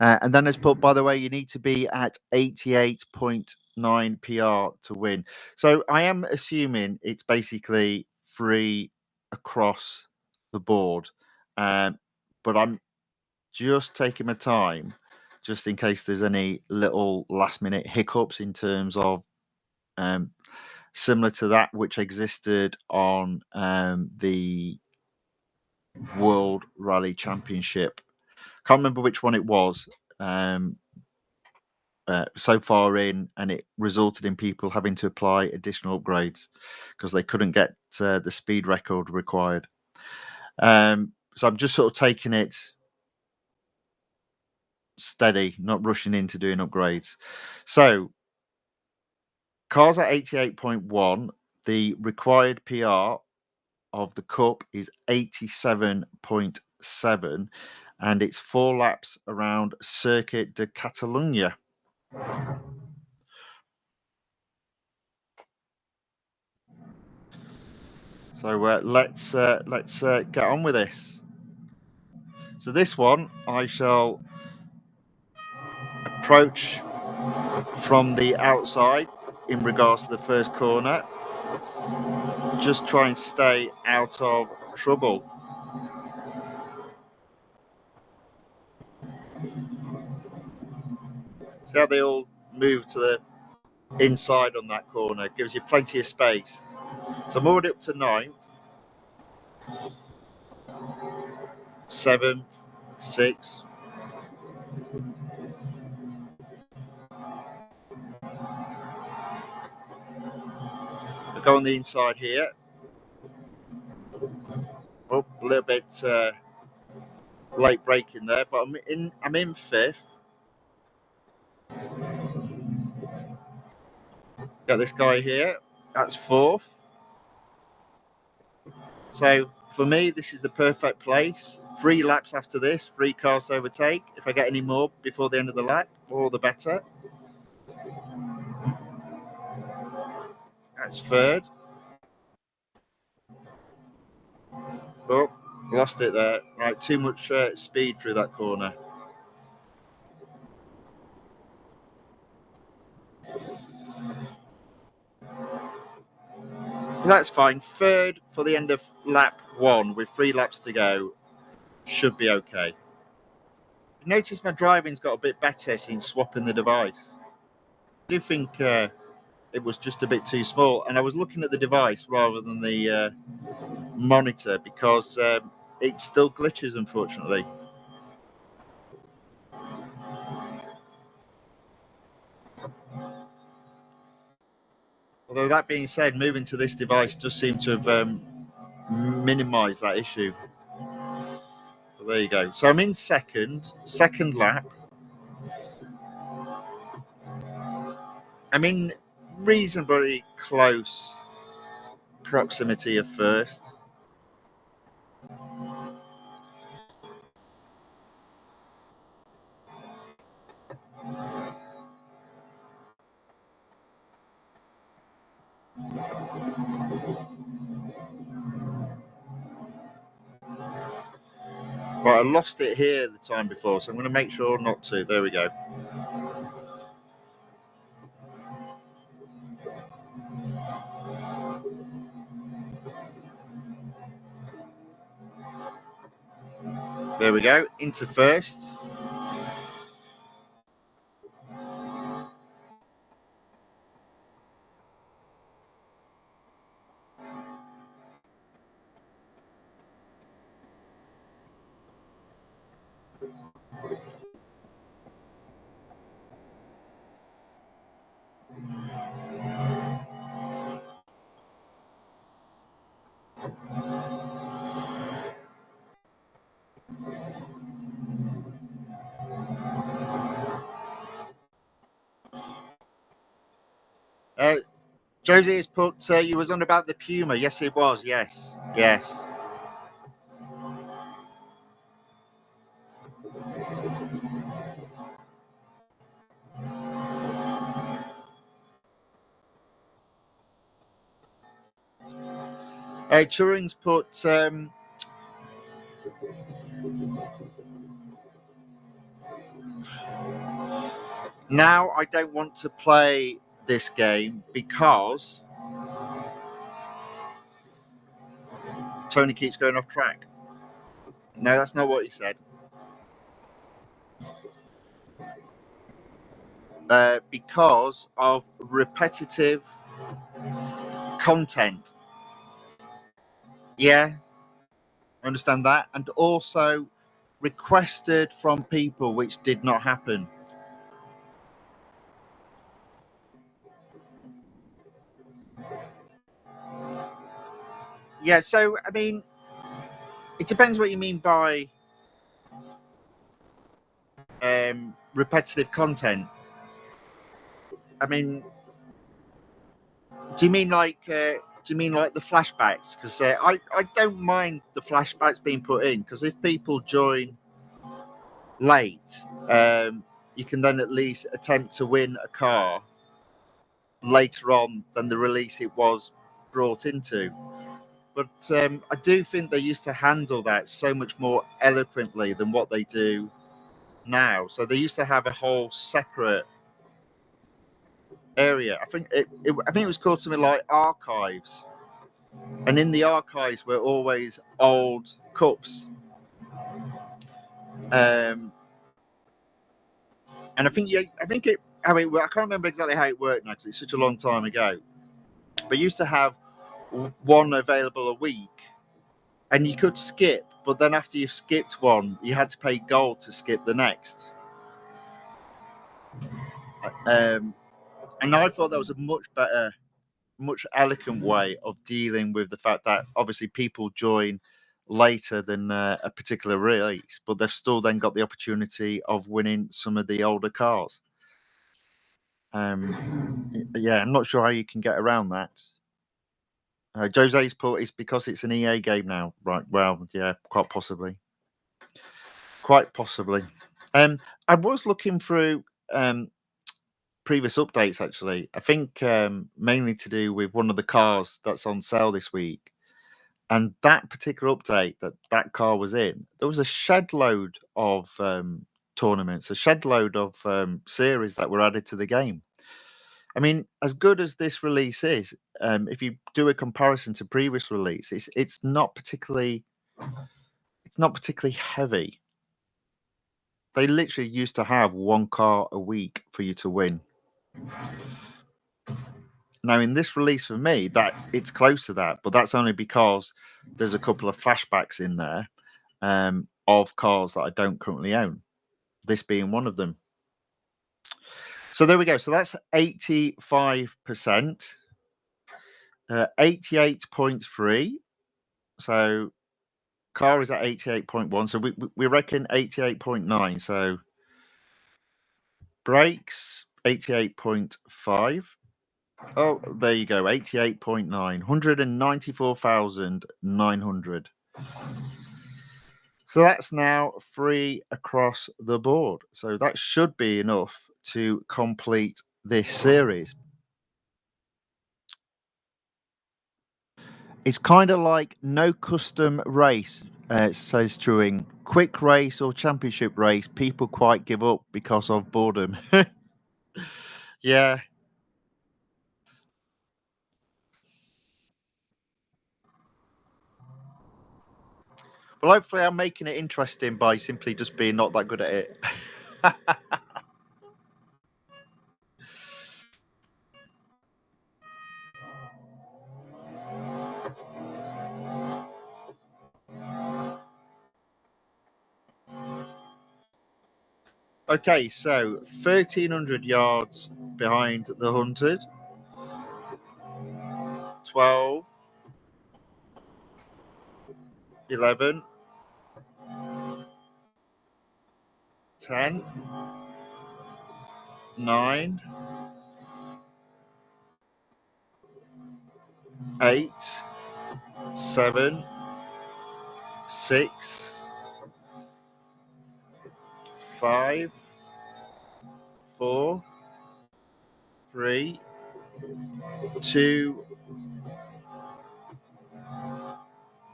And then has put, by the way, you need to be at 88.9 PR to win. So I am assuming it's basically free across the board. But I'm just taking my time just in case there's any little last minute hiccups in terms of similar to that which existed on the World Rally Championship. Can't remember which one it was. So far in, and it resulted in people having to apply additional upgrades because they couldn't get the speed record required. So I'm just sort of taking it steady, not rushing into doing upgrades. So cars at 88.1, the required PR of the Cup is 87.7, and it's 4 laps around Circuit de Catalunya. So let's get on with this. So this one I shall approach from the outside in regards to the first corner. Just try and stay out of trouble. See how they all move to the inside on that corner. Gives you plenty of space. So I'm already up to 9th, 7th, 6th. I'll go on the inside here. Oh, a little bit late braking there, but I'm in 5th. Got this guy here. That's 4th. So for me, this is the perfect place. 3 laps after this, 3 cars to overtake. If I get any more before the end of the lap, all the better. That's 3rd. Oh, lost it there. Right, too much speed through that corner. That's fine. 3rd for the end of lap 1 with 3 laps to go. Should be okay. Notice my driving's got a bit better since swapping the device. I do think it was just a bit too small, and I was looking at the device rather than the monitor because it still glitches, unfortunately. Although that being said, moving to this device does seem to have minimized that issue. So there you go. So I'm in second lap. I'm in reasonably close proximity of first. But I lost it here the time before, so I'm going to make sure not to. There we go. There we go. Into first. Josie has put, you was on about the Puma. Yes, it was. Yes. Yes. Turing's put, now I don't want to play this game because Tony keeps going off track. No, that's not what he said. Because of repetitive content. Yeah, I understand that. And also requested from people, which did not happen. Yeah, so, I mean, it depends what you mean by repetitive content. I mean, do you mean like the flashbacks? Because I don't mind the flashbacks being put in, because if people join late, you can then at least attempt to win a car later on than the release it was brought into. But I do think they used to handle that so much more eloquently than what they do now. So they used to have a whole separate area. I think it was called something like archives, and in the archives were always old cups. Um, and I think it. I mean, I can't remember exactly how it worked now because it's such a long time ago. But used to have one available a week, and you could skip. But then after you've skipped one, you had to pay gold to skip the next. And I thought that was a much better, much elegant way of dealing with the fact that obviously people join later than a particular release, but they've still then got the opportunity of winning some of the older cars. Yeah, I'm not sure how you can get around that. Jose's put it's because it's an EA game now, right? Well, yeah, quite possibly. Quite possibly. I was looking through previous updates actually. I think mainly to do with one of the cars that's on sale this week. And that particular update that car was in, there was a shed load of tournaments, a shed load of series that were added to the game. I mean, as good as this release is, if you do a comparison to previous release, it's not particularly heavy. They literally used to have one car a week for you to win. Now, in this release for me, that it's close to that, but that's only because there's a couple of flashbacks in there of cars that I don't currently own. This being one of them. So there we go. So that's 85%, 88.3. So car is at 88.1. So we reckon 88.9. So brakes 88.5. Oh, there you go. 88.9. 194,900. So that's now free across the board. So that should be enough to complete this series. It's kind of like no custom race, says Truing. Quick race or championship race, people quite give up because of boredom. Yeah. Well, hopefully I'm making it interesting by simply just being not that good at it. Okay, so 1,300 yards behind the hunted. 12, 11, 10, 9, 8, 7, 6, 5, 4, 3, 2,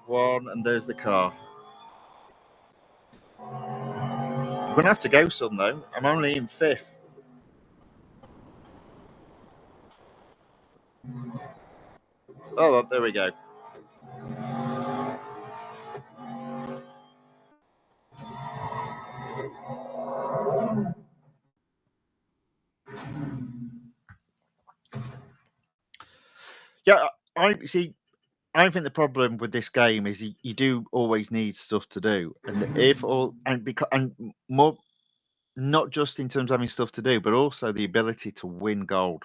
1, and there's the car. I'm going to have to go some, though. I'm only in 5th. Oh, there we go. Yeah, I see. I think the problem with this game is you do always need stuff to do, and if all and more, not just in terms of having stuff to do, but also the ability to win gold.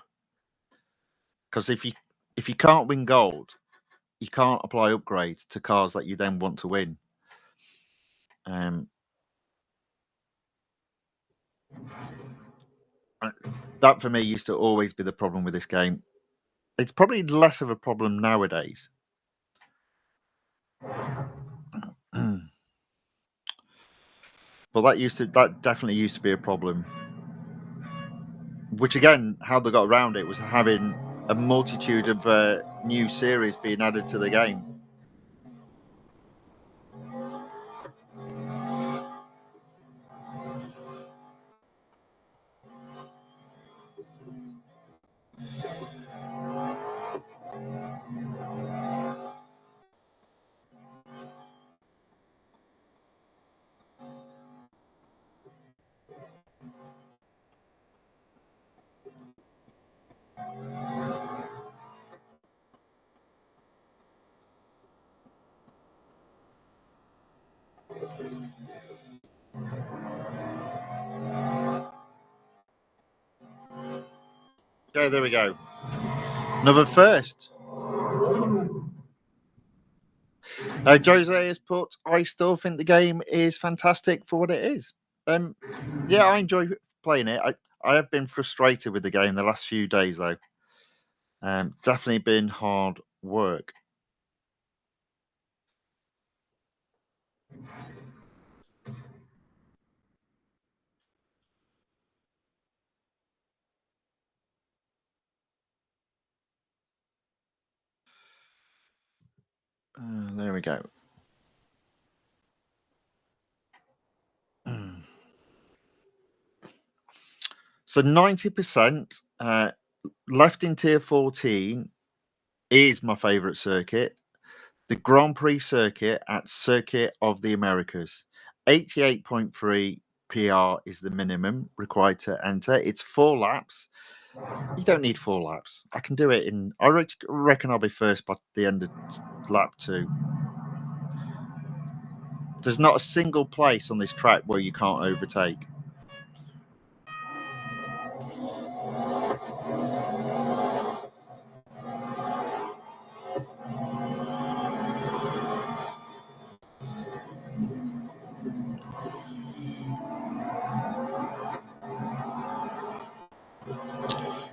Because if you can't win gold, you can't apply upgrades to cars that you then want to win. That for me used to always be the problem with this game. It's probably less of a problem nowadays. But that definitely used to be a problem. Which again, how they got around it was having a multitude of new series being added to the game. Okay, there we go. Another first. Jose has put, I still think the game is fantastic for what it is. Yeah, I enjoy playing it. I have been frustrated with the game the last few days, though. Definitely been hard work. There we go. So 90% left in tier 14 is my favourite circuit. The Grand Prix circuit at Circuit of the Americas. 88.3 PR is the minimum required to enter. It's 4 laps. You don't need 4 laps. I can do it in. Reckon I'll be first by the end of lap 2. There's not a single place on this track where you can't overtake.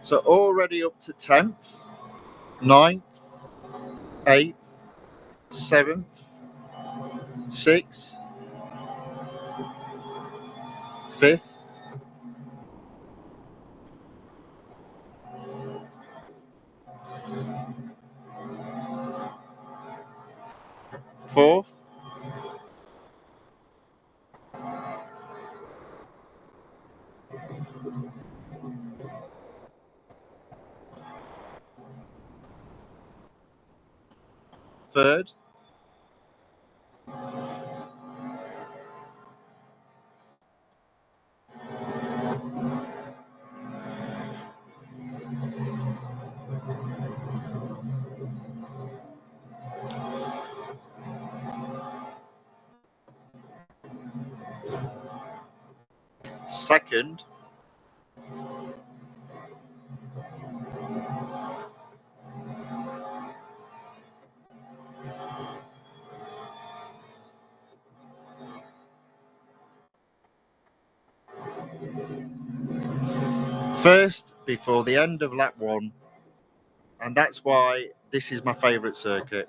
So already up to 10th, 9th, 8th, 7th, 6th, 5th, 4th, 3rd, 2nd, first before the end of lap 1, and that's why this is my favourite circuit.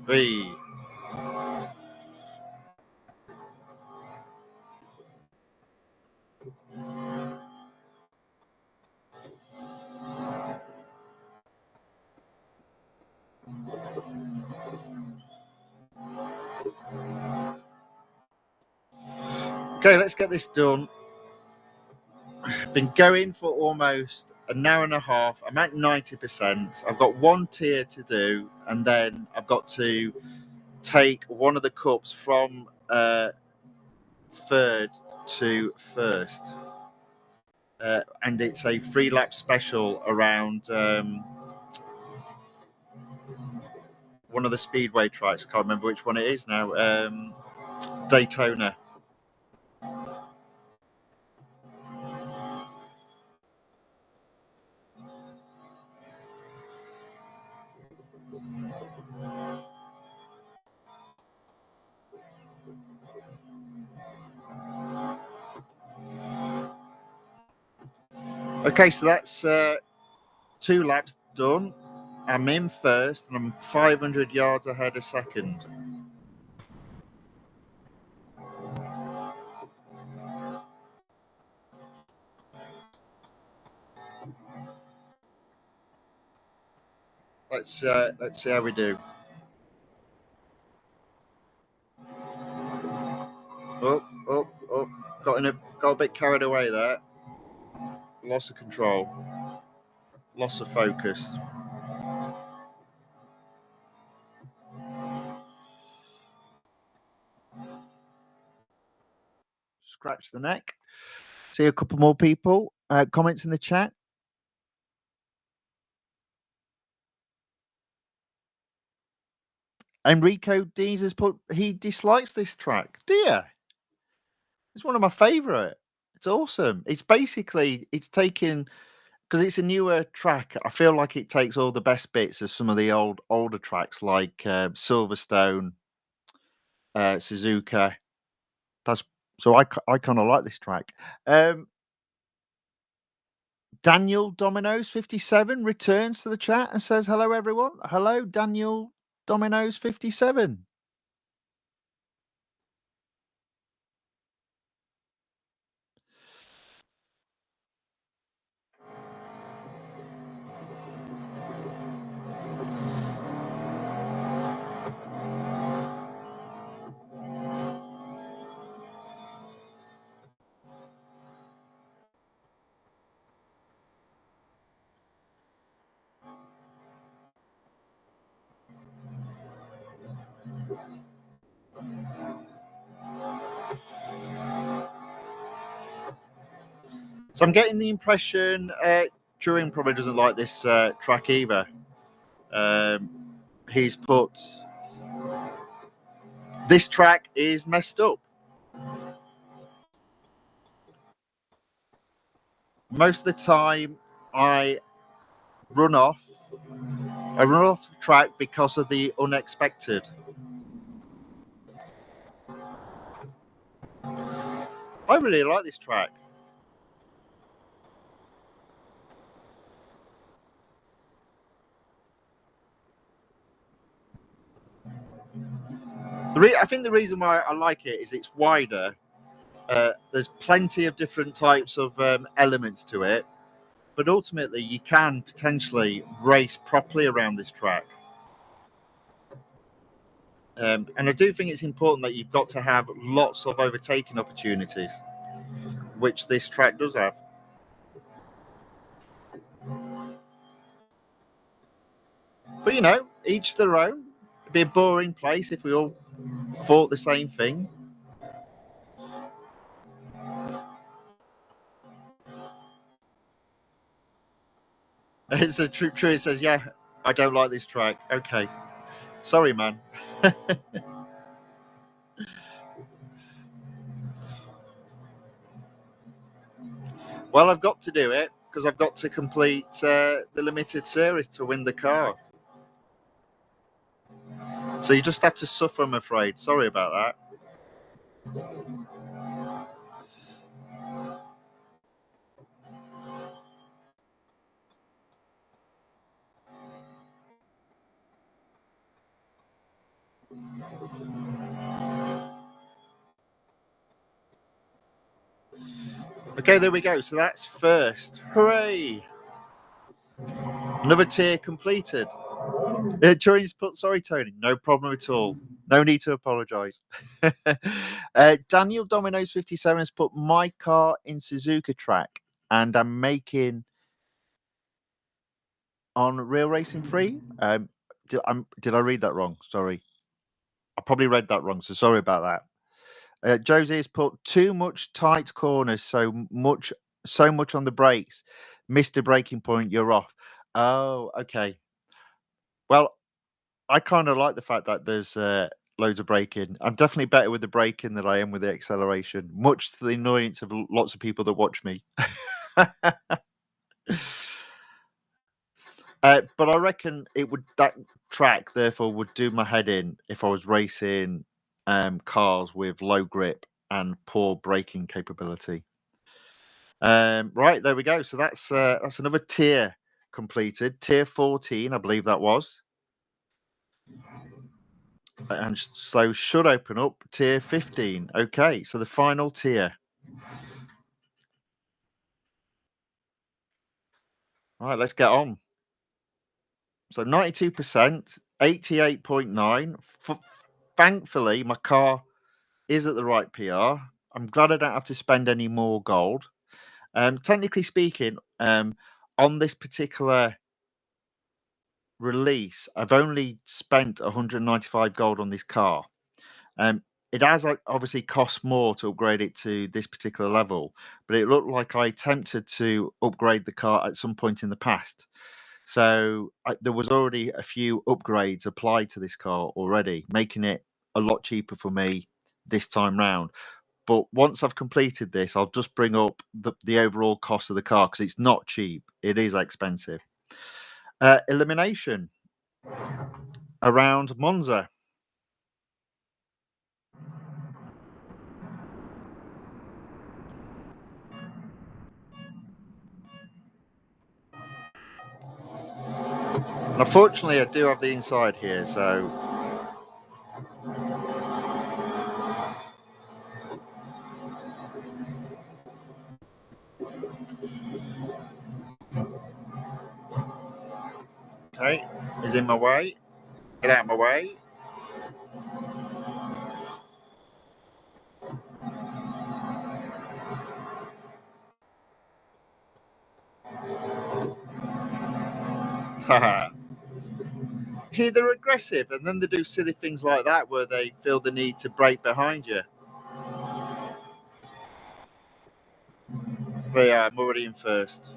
Three. Okay, let's get this done. Been going for almost an hour and a half. I'm at 90%. I've got one tier to do, and then I've got to take one of the cups from 3rd to 1st. And it's a 3 lap special around one of the speedway tracks. I can't remember which one it is now. Daytona. Okay, so that's 2 laps done. I'm in first, and I'm 500 yards ahead of second. Let's see how we do. Oh, Oh, got a bit carried away there. Loss of control. Loss of focus. Scratch the neck. See a couple more people. Comments in the chat. Enrico Dees has put he dislikes this track. Dear, it's one of my favourite. It's awesome. It's basically it's taking because it's a newer track. I feel like it takes all the best bits of some of the older tracks like Silverstone, Suzuka. That's so I kind of like this track. Daniel Dominoes 57 returns to the chat and says hello everyone. Hello Daniel Dominoes 57. So I'm getting the impression Turing probably doesn't like this track either. He's put this track is messed up. Most of the time, I run off the track because of the unexpected. I really like this track. I think the reason why I like it is it's wider. There's plenty of different types of elements to it, but ultimately you can potentially race properly around this track. And I do think it's important that you've got to have lots of overtaking opportunities, which this track does have. But each their own. It'd be a boring place if we all thought the same thing. It's a true. It says, "Yeah, I don't like this track." Okay, sorry, man. Well, I've got to do it because I've got to complete the limited series to win the car. So you just have to suffer, I'm afraid. Sorry about that. Okay, there we go. So that's first. Hooray! Another tier completed. Turing's put, sorry, Tony. No problem at all. No need to apologise. Daniel Dominoes 57 has put my car in Suzuka track and I'm making on Real Racing 3. Did I read that wrong? Sorry. I probably read that wrong, so sorry about that. Josie has put too much tight corners, so much on the brakes. Missed a braking point, you're off. Oh, okay. Well, I kind of like the fact that there's loads of braking. I'm definitely better with the braking than I am with the acceleration, much to the annoyance of lots of people that watch me. But I reckon that track therefore would do my head in if I was racing cars with low grip and poor braking capability. Right, there we go. So that's another tier completed. Tier 14, I believe that was. And so should open up tier 15. Okay, so the final tier. All right, let's get on. So 92%, 88.9. Thankfully, my car is at the right PR. I'm glad I don't have to spend any more gold. Technically speaking, on this particular release, I've only spent 195 gold on this car. It has obviously cost more to upgrade it to this particular level, but it looked like I attempted to upgrade the car at some point in the past. So there was already a few upgrades applied to this car already, making it a lot cheaper for me this time round. But once I've completed this, I'll just bring up the overall cost of the car because it's not cheap. It is expensive. Elimination around Monza. Unfortunately, I do have the inside here, so okay, is in my way. Get out of my way. Haha. See, they're aggressive, and then they do silly things like that where they feel the need to brake behind you. But yeah, I'm already in first.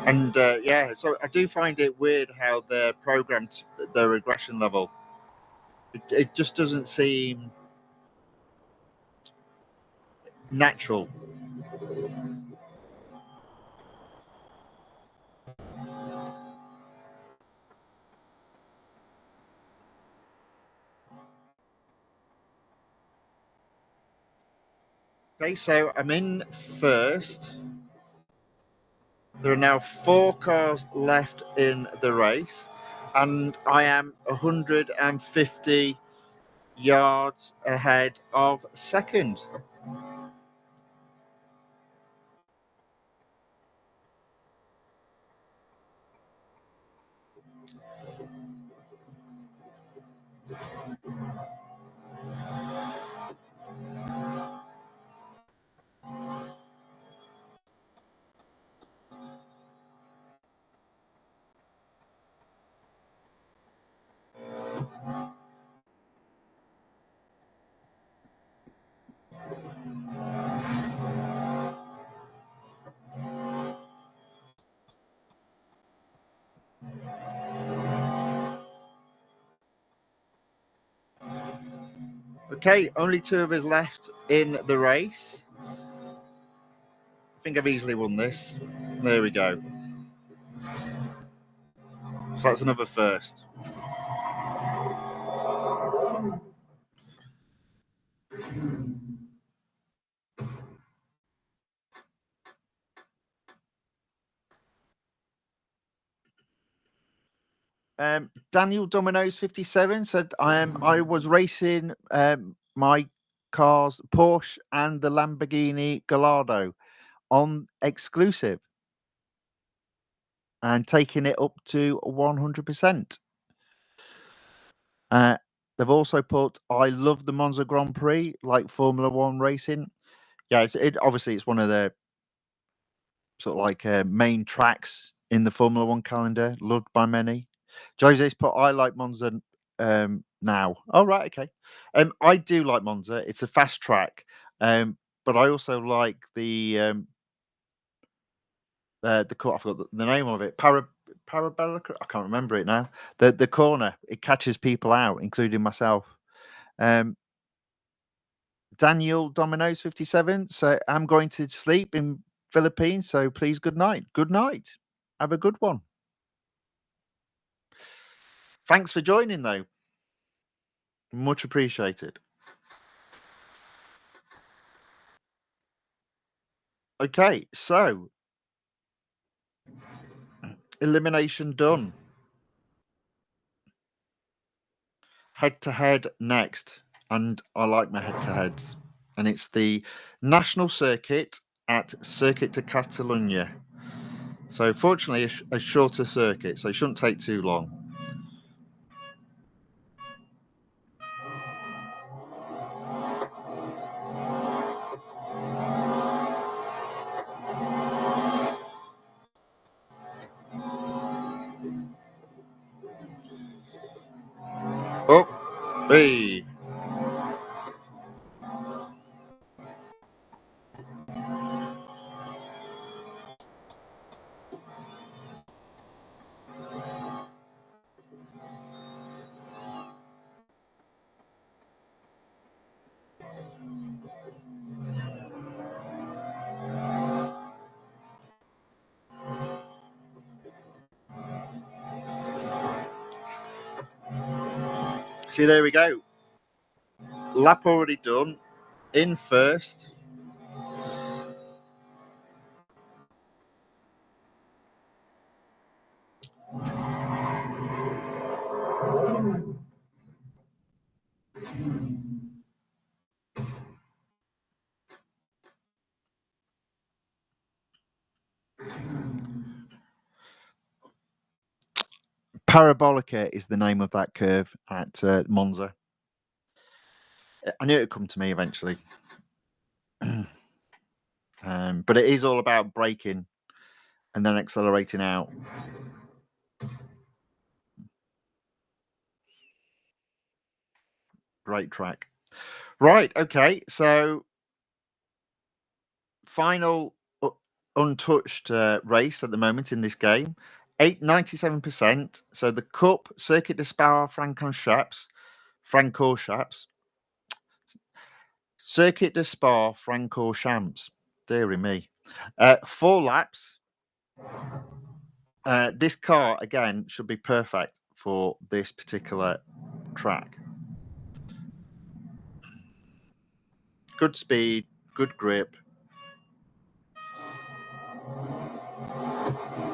And yeah, so I do find it weird how they're programmed their aggression level. It just doesn't seem natural. Okay, so I'm in first. There are now 4 cars left in the race, and I am 150 yards ahead of second. Okay, only 2 of us left in the race. I think I've easily won this. There we go. So that's another first. Daniel Domino's 57 said I was racing my cars Porsche and the Lamborghini Gallardo on exclusive and taking it up to 100%. They've also put I love the Monza Grand Prix like Formula One racing. Yeah, obviously it's one of the sort of like main tracks in the Formula One calendar, loved by many. Jose's put I like Monza now. Oh right, okay. I do like Monza. It's a fast track, but I also like the I forgot the name of it. Parabella. I can't remember it now. The corner it catches people out, including myself. Daniel Domino's 57. So I'm going to sleep in Philippines. So please, good night. Good night. Have a good one. Thanks for joining, though. Much appreciated. Okay, so elimination done. Head to head next. And I like my head to heads. And it's the national circuit at Circuit de Catalunya. So, fortunately, a shorter circuit, so it shouldn't take too long. Hey. See, there we go. Lap already done. In first. Parabolica is the name of that curve at Monza. I knew it would come to me eventually. But it is all about braking and then accelerating out. Great track. Right, okay, so final untouched race at the moment in this game. 97%. So the Cup, Circuit de Spa-Francorchamps, Circuit de Spa-Francorchamps. Deary me. 4 laps. This car, again, should be perfect for this particular track. Good speed, good grip.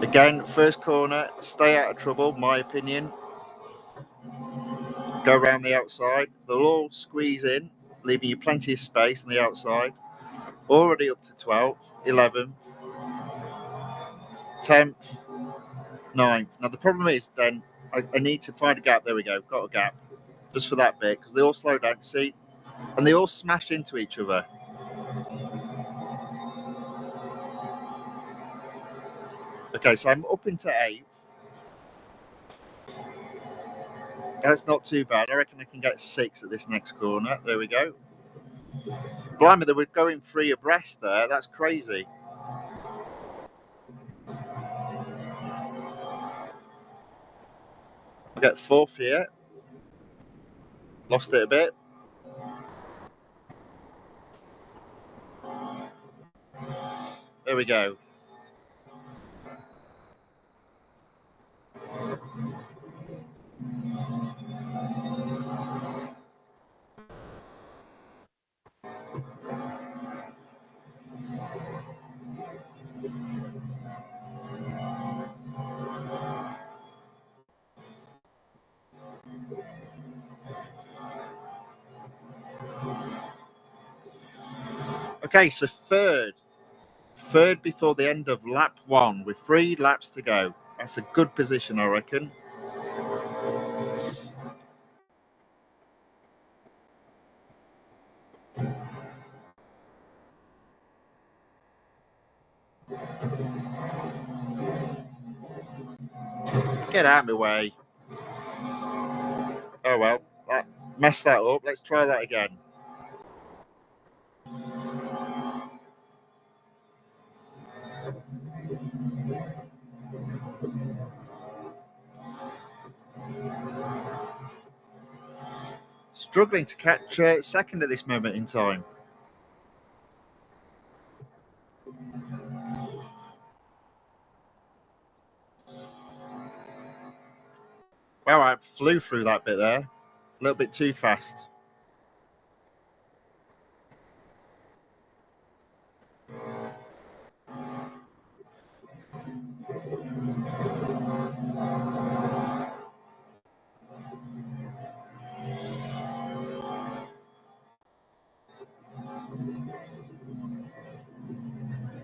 Again, first corner, stay out of trouble, my opinion. Go around the outside. They'll all squeeze in, leaving you plenty of space on the outside. Already up to 12th, 11th, 10th, 9th. Now, the problem is then I need to find a gap. There we go. Got a gap just for that bit because they all slow down. See? And they all smash into each other. Okay, so I'm up into 8th. That's not too bad. I reckon I can get 6 at this next corner. There we go. Blimey, they were going 3 abreast there. That's crazy. I get 4th here. Lost it a bit. There we go. Okay, so third before the end of lap 1 with 3 laps to go. That's a good position, I reckon. Get out of my way. Oh well, that messed that up. Let's try that again. Struggling to catch second at this moment in time. Wow, I flew through that bit there. A little bit too fast.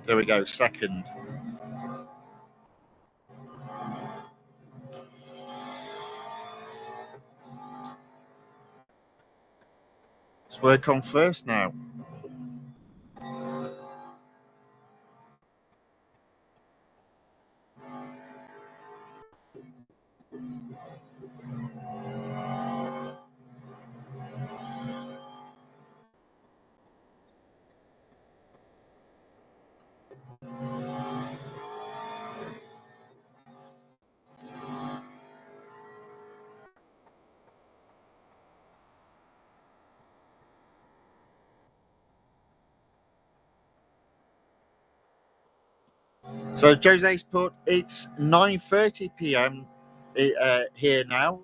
There we go, second. Let's work on first now. So Jose's put it's 9:30 p.m. Here now.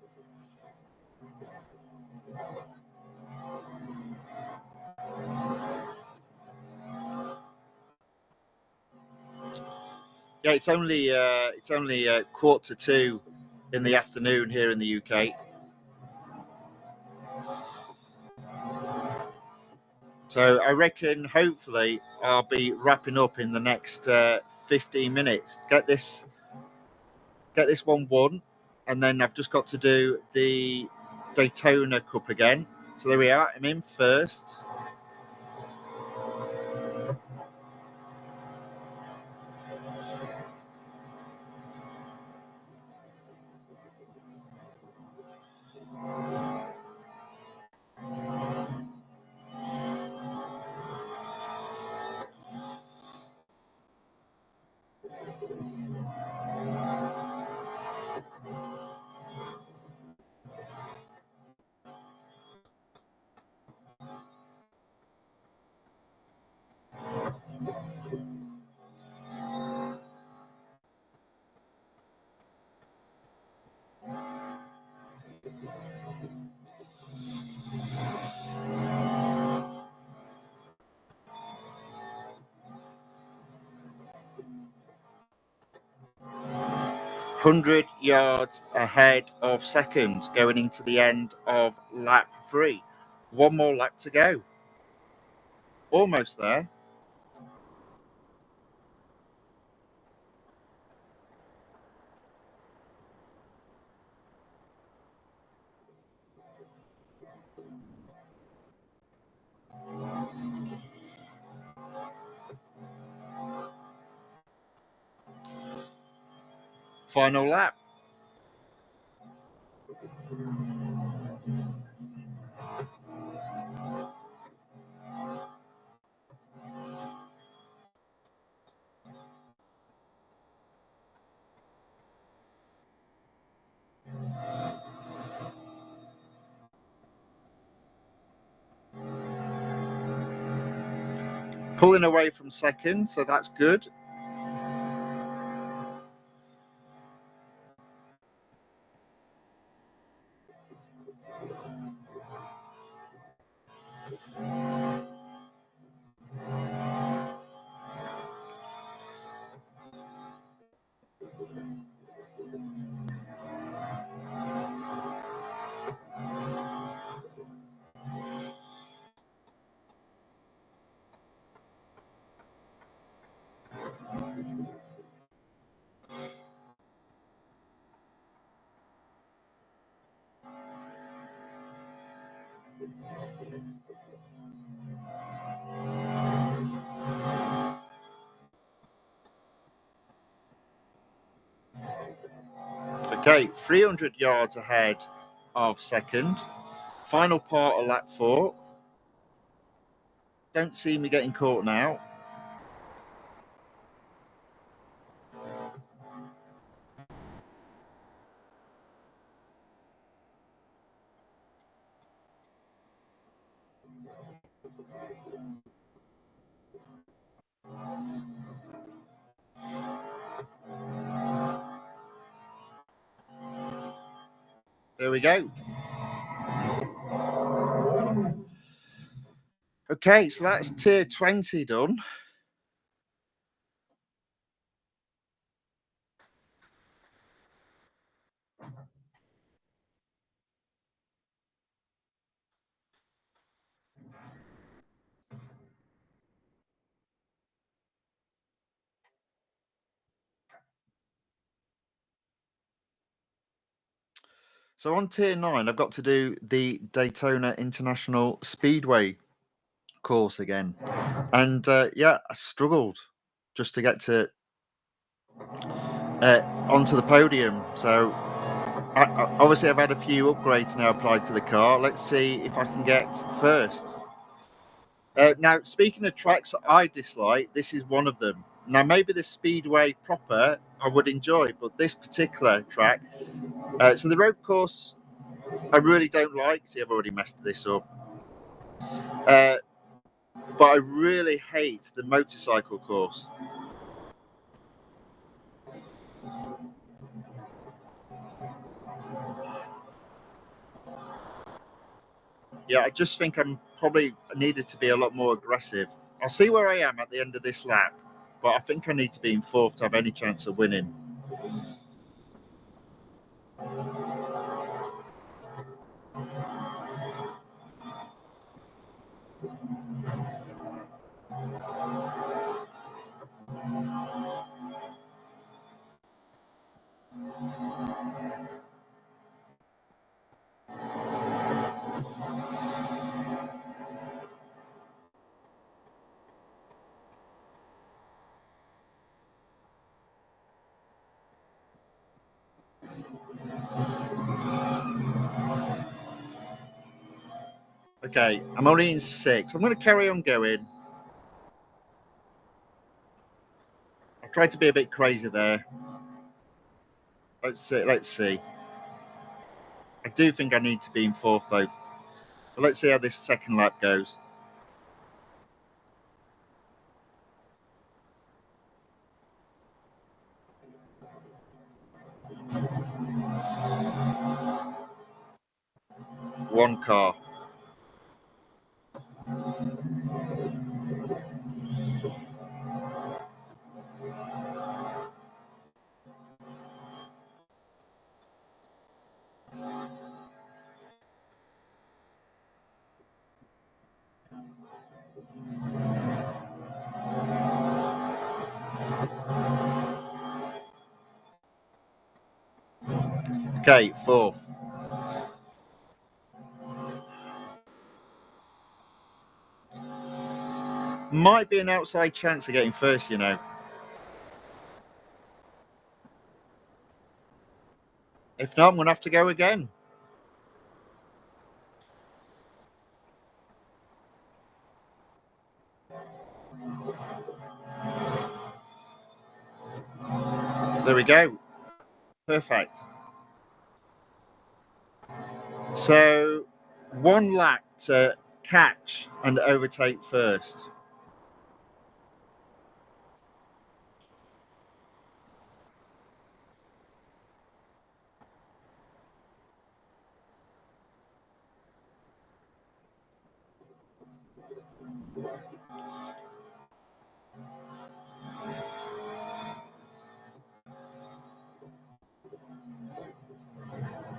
Yeah, it's only 1:45 in the afternoon here in the UK. So I reckon hopefully I'll be wrapping up in the next 15 minutes. Get this one won, and then I've just got to do the Daytona Cup again. So there we are. I'm in first. Hundred yards ahead of second, going into the end of lap 3. One more lap to go. Almost there. Final lap. Pulling away from second, so that's good. Okay, 300 yards ahead of second. Final part of lap 4. Don't see me getting caught now. There we go. Okay, so that's tier 20 done. So on tier 9, I've got to do the Daytona International Speedway course again. And yeah, I struggled just to get to onto the podium. So obviously I've had a few upgrades now applied to the car. Let's see if I can get first. Now, speaking of tracks I dislike, this is one of them. Now, maybe the Speedway proper I would enjoy, but this particular track, so the road course I really don't like. See, I've already messed this up. But I really hate the motorcycle course. Yeah, I just think I'm probably needed to be a lot more aggressive. I'll see where I am at the end of this lap, but I think I need to be in fourth to have any chance of winning. Okay, I'm only in sixth. I'm going to carry on going. I tried to be a bit crazy there. Let's see. Let's see. I do think I need to be in fourth though. But let's see how this second lap goes. One car. Okay, fourth. Might be an outside chance of getting first, you know. If not, I'm going to have to go again. There we go. Perfect. So, one lap to catch and overtake first.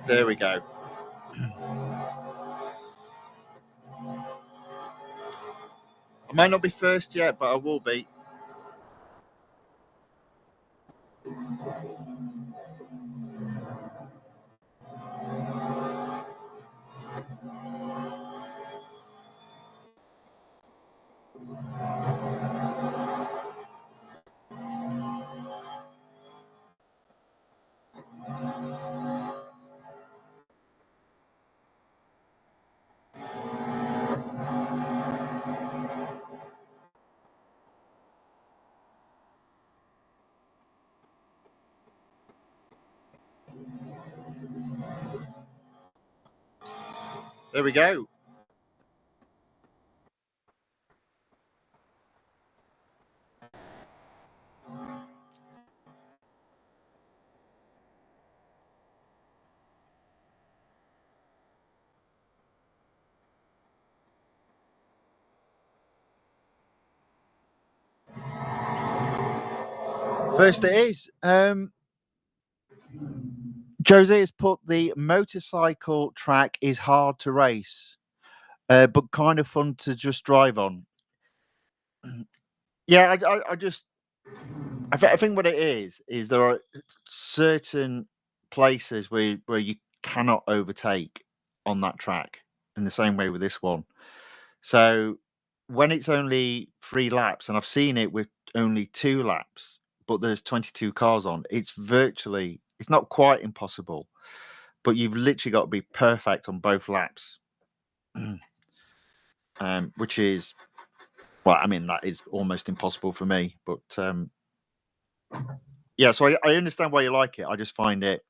There we go. I might not be first yet, but I will be. There we go. First it is. Jose has put the motorcycle track is hard to race, but kind of fun to just drive on. Yeah, I think what it is there are certain places where you cannot overtake on that track in the same way with this one. So when it's only 3 laps, and I've seen it with only 2 laps, but there's 22 cars on, it's not quite impossible, but you've literally got to be perfect on both laps, which is, well, I mean, that is almost impossible for me. But yeah, so I understand why you like it. I just find it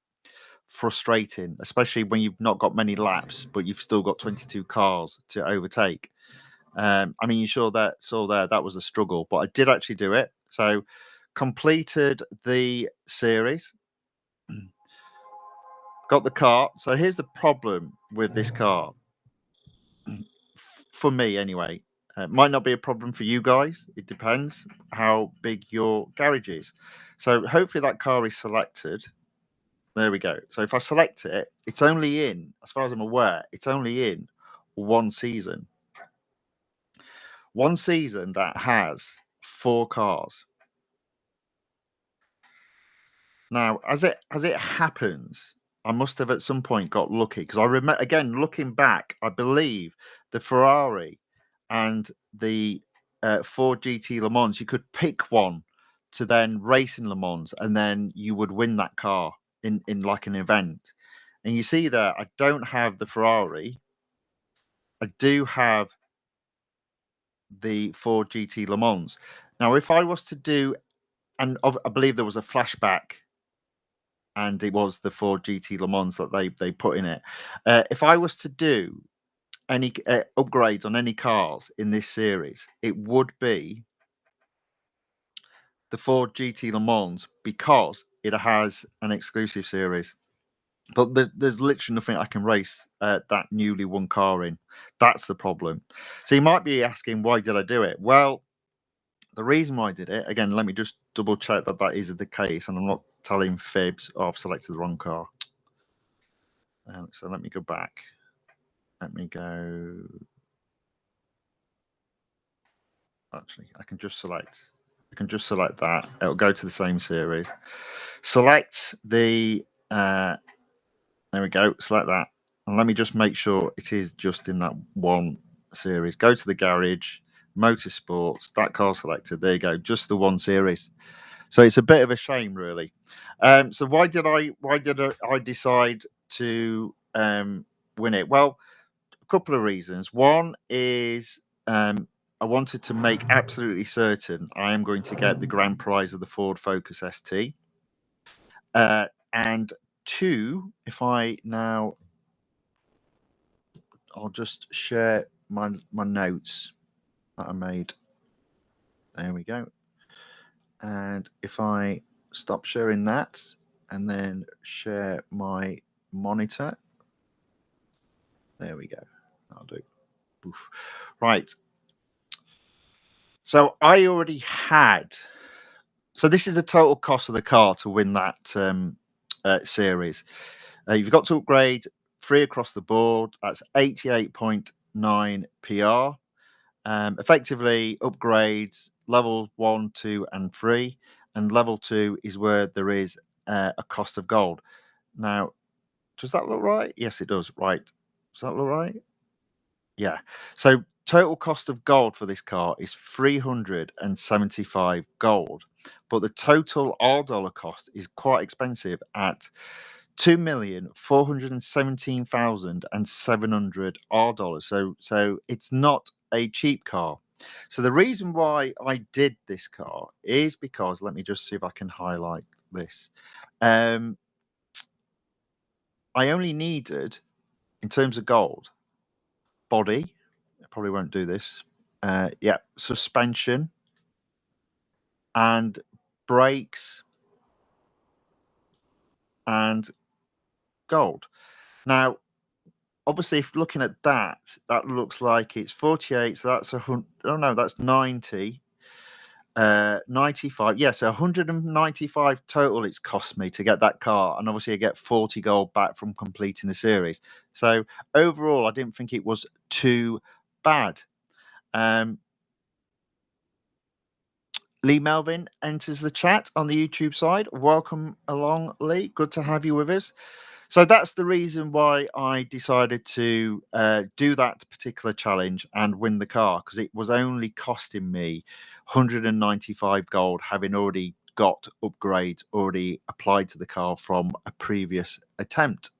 frustrating, especially when you've not got many laps, but you've still got 22 cars to overtake. I mean, you saw there that was a struggle, but I did actually do it. So completed the series, got the car. So here's the problem with this car. for me anyway. Might not be a problem for you guys. It depends how big your garage is. So hopefully that car is selected. There we go. So if I select it, it's only in, as far as I'm aware, it's only in one season. One season that has 4 cars. Now, as it happens, I must have at some point got lucky because I remember, again, looking back, I believe the Ferrari and the Ford GT Le Mans, you could pick one to then race in Le Mans, and then you would win that car in like an event. And you see there, I don't have the Ferrari. I do have the Ford GT Le Mans. Now, if I was to do, and I believe there was a flashback, and it was the Ford GT Le Mans that they put in it. If I was to do any upgrades on any cars in this series, it would be the Ford GT Le Mans because it has an exclusive series. But there's literally nothing I can race that newly won car in. That's the problem. So you might be asking, why did I do it? Well, the reason why I did it, again, let me just double check that that is the case, and I'm not telling fibs. Oh, I've selected the wrong car. So let me go back. Let me go. Actually, I can just select. I can just select that. It'll go to the same series. Select the. There we go. Select that, and let me just make sure it is just in that one series. Go to the garage, motorsports. That car selected. There you go. Just the one series. So it's a bit of a shame, really. So why did I decide to win it? Well, a couple of reasons. One is I wanted to make absolutely certain I am going to get the grand prize of the Ford Focus ST. And two, if I now, I'll just share my notes that I made. There we go. And if I stop sharing that and then share my monitor, there we go. I'll do. Oof. Right. So I already had. So this is the total cost of the car to win that series. You've got to upgrade 3 across the board. That's 88.9 PR. Effectively upgrades level 1, 2, and 3. And level 2 is where there is a cost of gold. Now, does that look right? Yes, it does. Right. Does that look right? Yeah. So total cost of gold for this car is 375 gold, but the total R dollar cost is quite expensive at 2,417,700 R dollars. So it's not a cheap car. So the reason why I did this car is because, let me just see if I can highlight this. I only needed, in terms of gold, body. I probably won't do this. Yeah, suspension and brakes and gold. Now, obviously, if looking at that, that looks like it's 48. So that's 100. Oh no, that's 90. 95. Yes, 195 total it's cost me to get that car, and obviously I get 40 gold back from completing the series. So overall, I didn't think it was too bad. Lee Melvin enters the chat on the YouTube side. Welcome along, Lee. Good to have you with us. So that's the reason why I decided to do that particular challenge and win the car, because it was only costing me 195 gold, having already got upgrades already applied to the car from a previous attempt.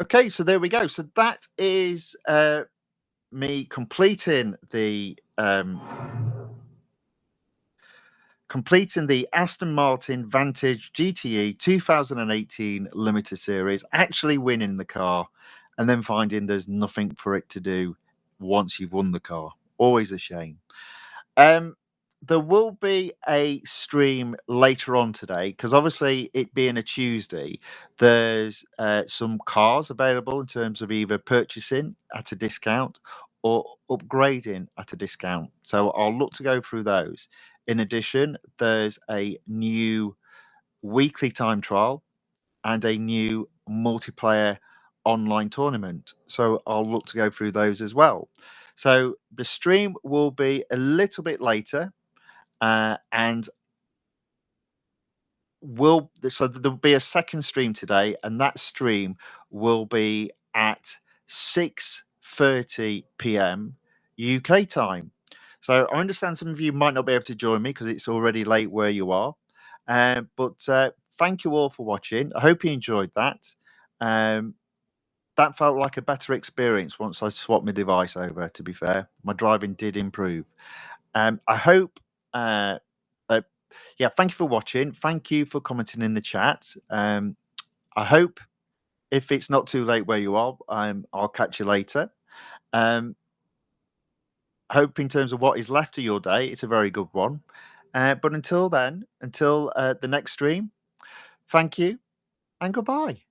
Okay, so there we go. So that is me completing the Aston Martin Vantage GTE 2018 Limited Series, actually winning the car, and then finding there's nothing for it to do once you've won the car. Always a shame. there will be a stream later on today because obviously it being a Tuesday, there's some cars available in terms of either purchasing at a discount or upgrading at a discount. So I'll look to go through those. In addition, there's a new weekly time trial and a new multiplayer online tournament. So I'll look to go through those as well. So the stream will be a little bit later, and there'll be a second stream today, and that stream will be at 6:30 p.m. UK time. So I understand some of you might not be able to join me because it's already late where you are. But thank you all for watching. I hope you enjoyed that. Um, that felt like a better experience once I swapped my device over, to be fair. My driving did improve. I hope, uh, uh, yeah, thank you for watching. Thank you for commenting in the chat. I hope if it's not too late where you are, I'll catch you later. I hope in terms of what is left of your day, it's a very good one. But until then, until the next stream, thank you and goodbye.